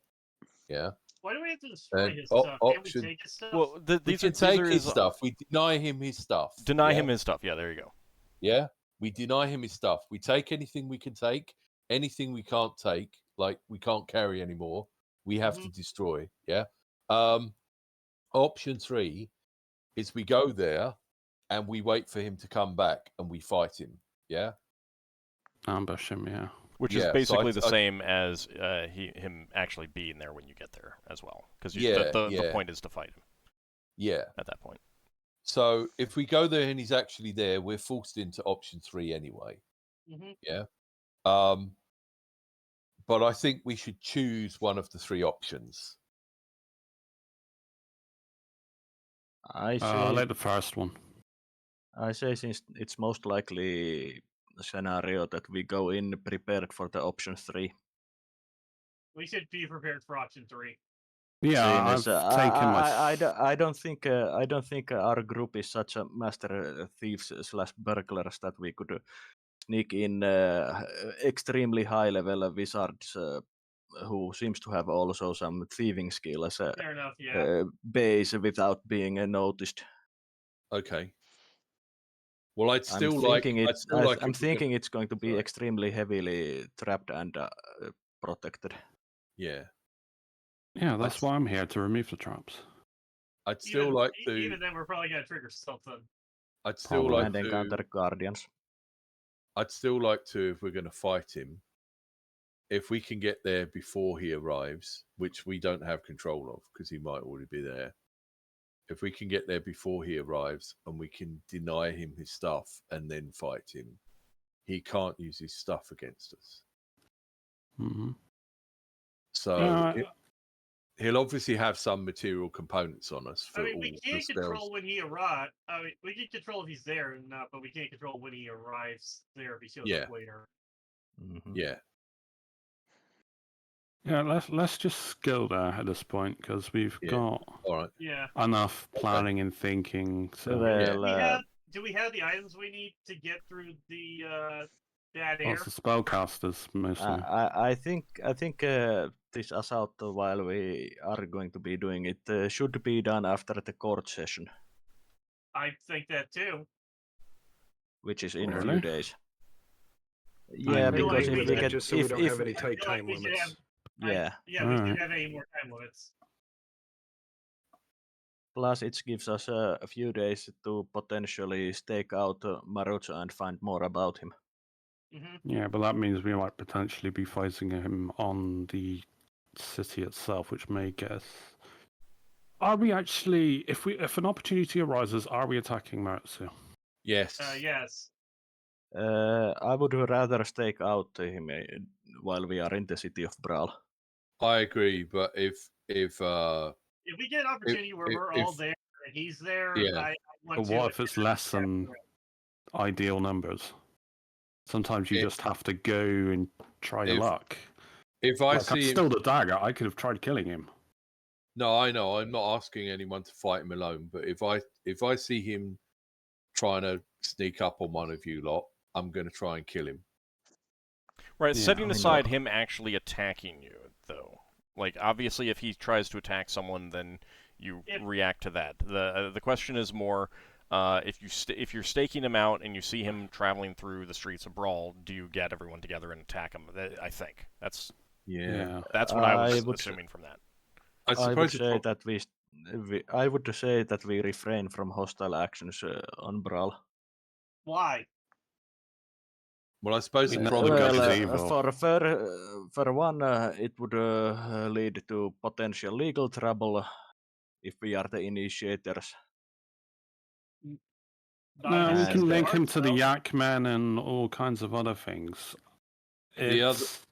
Yeah. Why do we have to destroy And his stuff? Can't we option- take his stuff? Well, We these can are take these his are stuff. We deny him his stuff. deny yeah? him his stuff. Yeah, there you go. Yeah. We deny him his stuff. We take anything we can take. Anything we can't take, like we can't carry anymore, we have to destroy. Yeah. Option 3 is we go there and we wait for him to come back and we fight him. Yeah. Ambush him, yeah. Which Yeah, is so basically I- the I- same as him actually being there when you get there as well. Because Yeah, the yeah. point is to fight him Yeah. at that point. So if we go there and he's actually there, we're forced into option 3 anyway. Mm-hmm. Yeah. But I think we should choose one of the 3 options. I say, I like the first one. I say since it's most likely a scenario that we go in prepared for the option 3. We should be prepared for option 3. Yeah, I've Seeing as, taken my. I don't think our group is such a master thieves / burglars that we could sneak in extremely high level wizards who seems to have also some thieving skill as a Fair enough, yeah. base without being noticed. Okay. Well, I'd I'm still like. thinking I'd it's still like I'm if we could- thinking it's going to be Sorry. extremely heavily trapped and protected. Yeah. Yeah, that's why I'm here, to remove the traps. I'd still like to. Even then, we're probably gonna trigger something. I'd still Probably. like And to. encounter guardians. I'd still like to, if we're going to fight him, if we can get there before he arrives, which we don't have control of because he might already be there. If we can get there before he arrives and we can deny him his stuff and then fight him, he can't use his stuff against us. Mm-hmm. So he'll obviously have some material components on us for I mean, all we the can't spells. control when he arrives. I mean, we can control if he's there or not, but we can't control when he arrives there if he shows Yeah. up later. Mhm. Yeah. Yeah, let's just go there at this point because we've Yeah. got All right. Yeah. enough planning and thinking. So Well, Do we have the items we need to get through the bad air? lots of spellcasters mostly. I think this assault while we are going to be doing it should be done after the court session, I think that too. which is in a Really? few days. I Yeah, feel because like if we we should- get just so we don't have any I tight feel like time we should limits. have- yeah. We Alright. shouldn't have any more time limits. Plus, it gives us a few days to potentially stake out Marucha and find more about him. Hmm. Yeah, but that means we might potentially be fighting him on the city itself, which may get us. Are we actually, if an opportunity arises, are we attacking Maritsu? Yes. Yes. I would rather stake out him while we are in the city of Bral. I agree, but if If we get an opportunity where we're all if- there and he's there, Yeah. I want But to. what if it's less than ideal numbers? Sometimes you If- just have to go and try your if luck. if I Like, see him, still the dagger. I could have tried killing him. no, I know. I'm not asking anyone to fight him alone, but if I see him trying to sneak up on one of you lot, I'm going to try and kill him. Right, Yeah, setting I mean, aside him actually attacking you, though. Like, obviously, if he tries to attack someone, then you react to that. The question is more, if you're staking him out and you see him traveling through the streets of Bral, do you get everyone together and attack him? I think that's that's what I was assuming from that. I would say that I would say that we refrain from hostile actions on Bral. Why? Well, I suppose the Well, problem well, is evil. For one, it would lead to potential legal trouble if we are the initiators. No, we can And, link him to the so- Yak Men and all kinds of other things. The other- It's-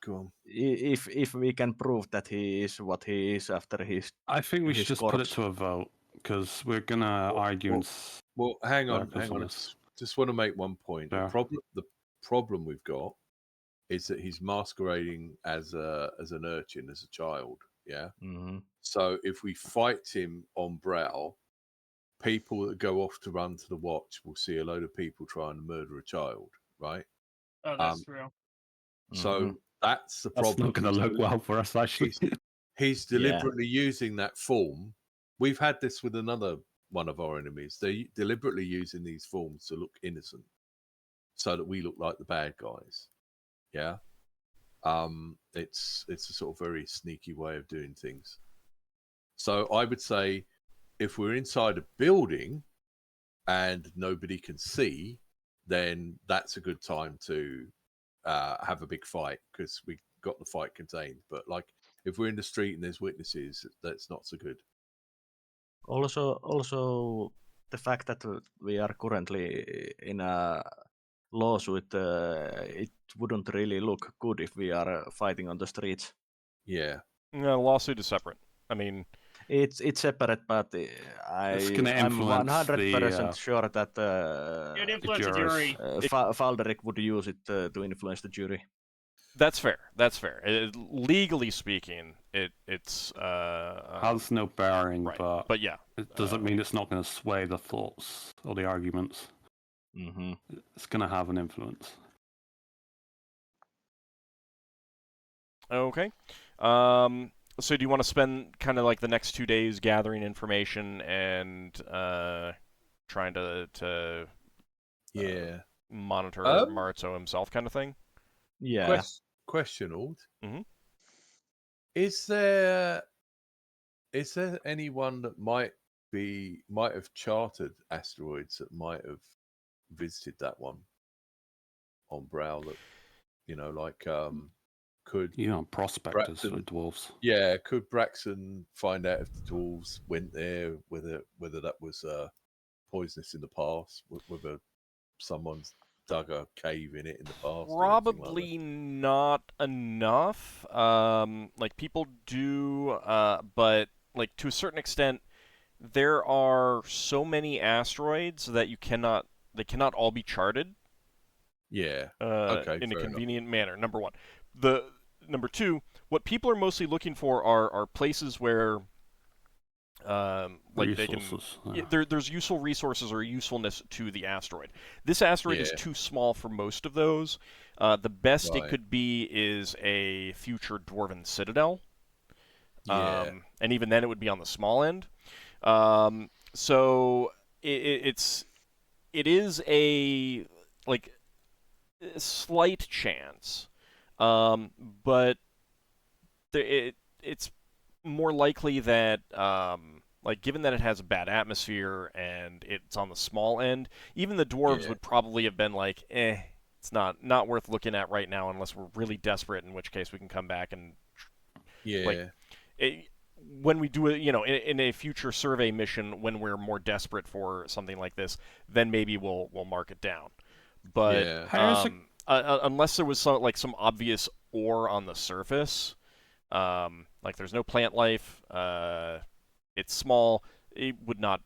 Go on. If we can prove that he is what he is after his I think we should his just put it corpse. to a vote because we're gonna argue. well, and Well, hang on. Focus on I this. just want to make one point. Yeah. The problem we've got is that he's masquerading as an urchin, as a child. Yeah. Mhm. So if we fight him on Bral, people that go off to run to the watch will see a load of people trying to murder a child, right? Oh, that's true. So Mhm. That's the That's problem. not going to look well for us, actually. He's deliberately using that form. We've had this with another one of our enemies. They're deliberately using these forms to look innocent, so that we look like the bad guys. Yeah. It's a sort of very sneaky way of doing things. So I would say, if we're inside a building and nobody can see, then that's a good time to have a big fight, because we got the fight contained. But like, if we're in the street and there's witnesses, that's not so good. Also, the fact that we are currently in a lawsuit, it wouldn't really look good if we are fighting on the streets. Yeah. No, lawsuit is separate. I mean, it's separate, but It's gonna I'm influence 100% sure that You'd influence the jurors. jury. Falderic would use it to influence the jury. that's fair. That's fair. Legally speaking, it's Has no bearing, right. but yeah, it doesn't mean it's not going to sway the thoughts or the arguments. Mm-hmm. It's going to have an influence. okay. So do you want to spend kind of like the next 2 days gathering information and trying to monitor Marzo himself, kind of thing? Yeah. Question, Ald. Mm-hmm. Is there anyone that might have charted asteroids that might have visited that one on Bral? That could prospectors Braxon, for dwarves. Yeah, could Braxon find out if the dwarves went there, whether that was poisonous in the past, whether someone's dug a cave in it in the past? Probably not enough. Like people do, but like to a certain extent, there are so many asteroids that they cannot all be charted. Yeah. In a convenient manner. Number one. Number two, what people are mostly looking for are places where like resources. there's useful resources or usefulness to the asteroid. This asteroid is too small for most of those. The best it could be is a future dwarven citadel. And even then it would be on the small end. So it is a slight chance, but it's more likely that given that it has a bad atmosphere and it's on the small end, even the dwarves would probably have been like, it's not worth looking at right now unless we're really desperate, in which case we can come back and when we do it, in a future survey mission, when we're more desperate for something like this, then maybe we'll mark it down. But unless there was some obvious ore on the surface, like there's no plant life, it's small, it would not,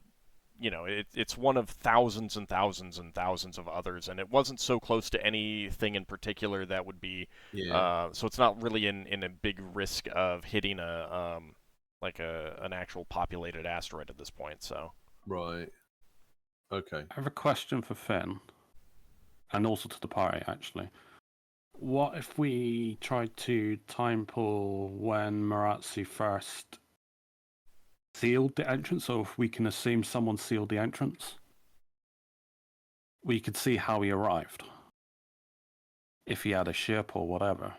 it's one of thousands and thousands and thousands of others, and it wasn't so close to anything in particular that would be, so it's not really in a big risk of hitting an actual populated asteroid at this point. So right, okay. I have a question for Finn, and also to the party actually. What if we tried to time pull when Maratsu first sealed the entrance, or if we can assume someone sealed the entrance? We could see how he arrived. If he had a ship or whatever.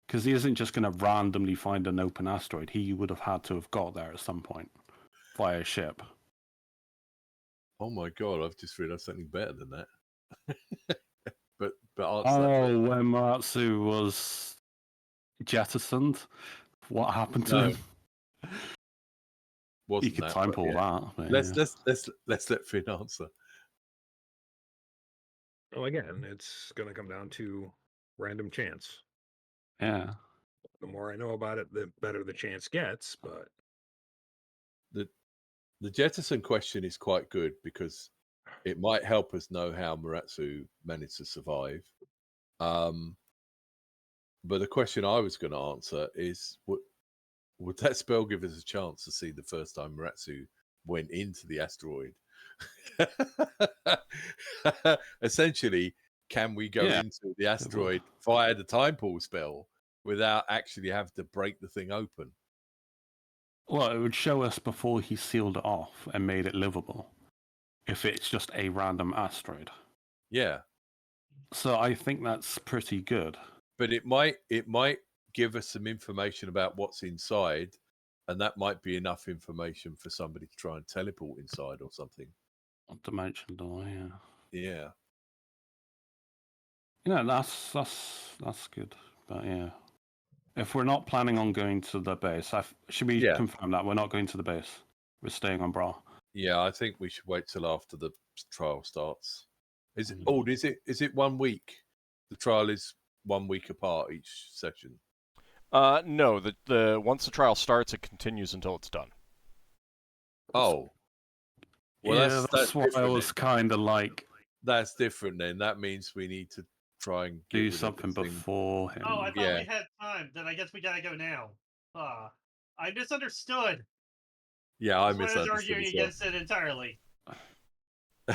Because he isn't just going to randomly find an open asteroid. He would have had to have got there at some point via ship. Oh my god, I've just realised something better than that. but when Maratsu was jettisoned, what happened to him? You could time pull that. Let's let Finn answer. Well, again, it's going to come down to random chance. Yeah. The more I know about it, the better the chance gets. But the jettison question is quite good, because it might help us know how Maratsu managed to survive. But the question I was going to answer is, would that spell give us a chance to see the first time Maratsu went into the asteroid? Essentially, can we go Yeah, into the asteroid via the time pool spell without actually having to break the thing open? Well, it would show us before he sealed it off and made it livable, if it's just a random asteroid. Yeah, So I think that's pretty good. but it might give us some information about what's inside, and that might be enough information for somebody to try and teleport inside or something. What dimension door? Yeah. Yeah. Yeah, that's good. But yeah, if we're not planning on going to the base, should we Yeah. confirm that we're not going to the base? We're staying on Bral. Yeah, I think we should wait till after the trial starts. Is it Mm. old? Is it 1 week? The trial is 1 week apart each session. No, the once the trial starts, it continues until it's done. Oh. Well, Yeah, that's why I different was then. kind of like, That's different then. That means we need to try and get do rid of something this thing. before him. Oh, I thought Yeah. we had time. Then I guess we gotta go now. I misunderstood. Yeah, I That's why I was misunderstood arguing as well. against it entirely.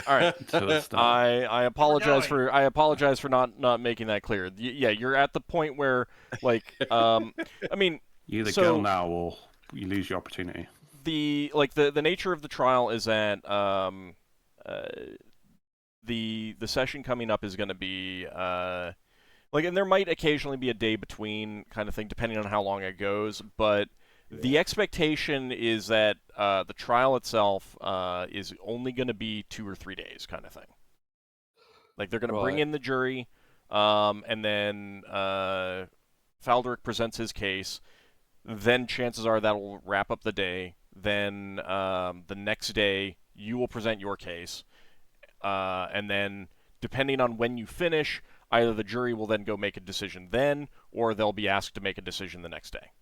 All right. So it's done. I apologize going. for not making that clear. Yeah, you're at the point where like I mean You either so- go now or you lose your opportunity. the nature of the trial is that the session coming up is going to be and there might occasionally be a day between kind of thing depending on how long it goes, but the expectation is that the trial itself is only going to be 2 or 3 days kind of thing. Like they're going to bring Right. in the jury, and then Falderic presents his case. Then chances are that'll wrap up the day. Then the next day you will present your case, and then depending on when you finish, either the jury will then go make a decision then, or they'll be asked to make a decision the next day.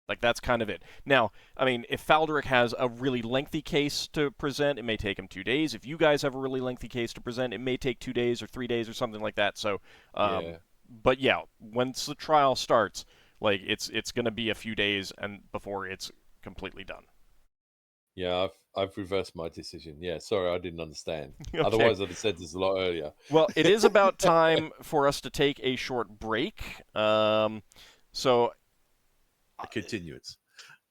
Like, that's kind of it. Now, I mean, if Falderic has a really lengthy case to present, it may take him 2 days. If you guys have a really lengthy case to present, it may take 2 days or 3 days or something like that. So, but yeah, once the trial starts, like, it's going to be a few days and before it's completely done. Yeah, I've reversed my decision. Yeah, sorry, I didn't understand. Okay. Otherwise, I'd have said this a lot earlier. Well, it is about time for us to take a short break. So, A continuance.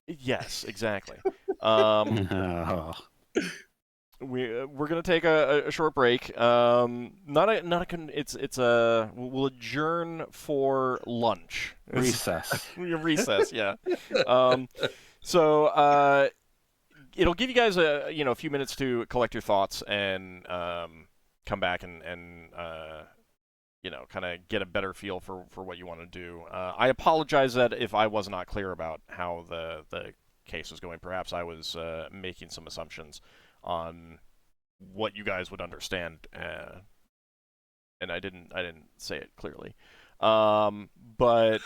yes, exactly. Oh. We're gonna take a short break. We'll adjourn for lunch. Recess. Recess, yeah. It'll give you guys a few minutes to collect your thoughts and come back and kind of get a better feel for what you want to do. I apologize that if I was not clear about how the case was going. Perhaps I was making some assumptions on what you guys would understand, and I didn't say it clearly. But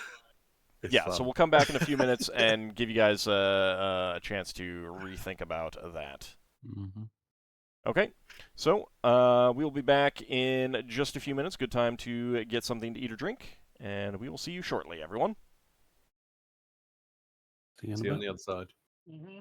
It's yeah, fun. so we'll come back in a few minutes and give you guys a chance to rethink about that. Mm-hmm. Okay, so we will be back in just a few minutes. Good time to get something to eat or drink, and we will see you shortly, everyone. See you in a See you on bit. the other side. Mm-hmm.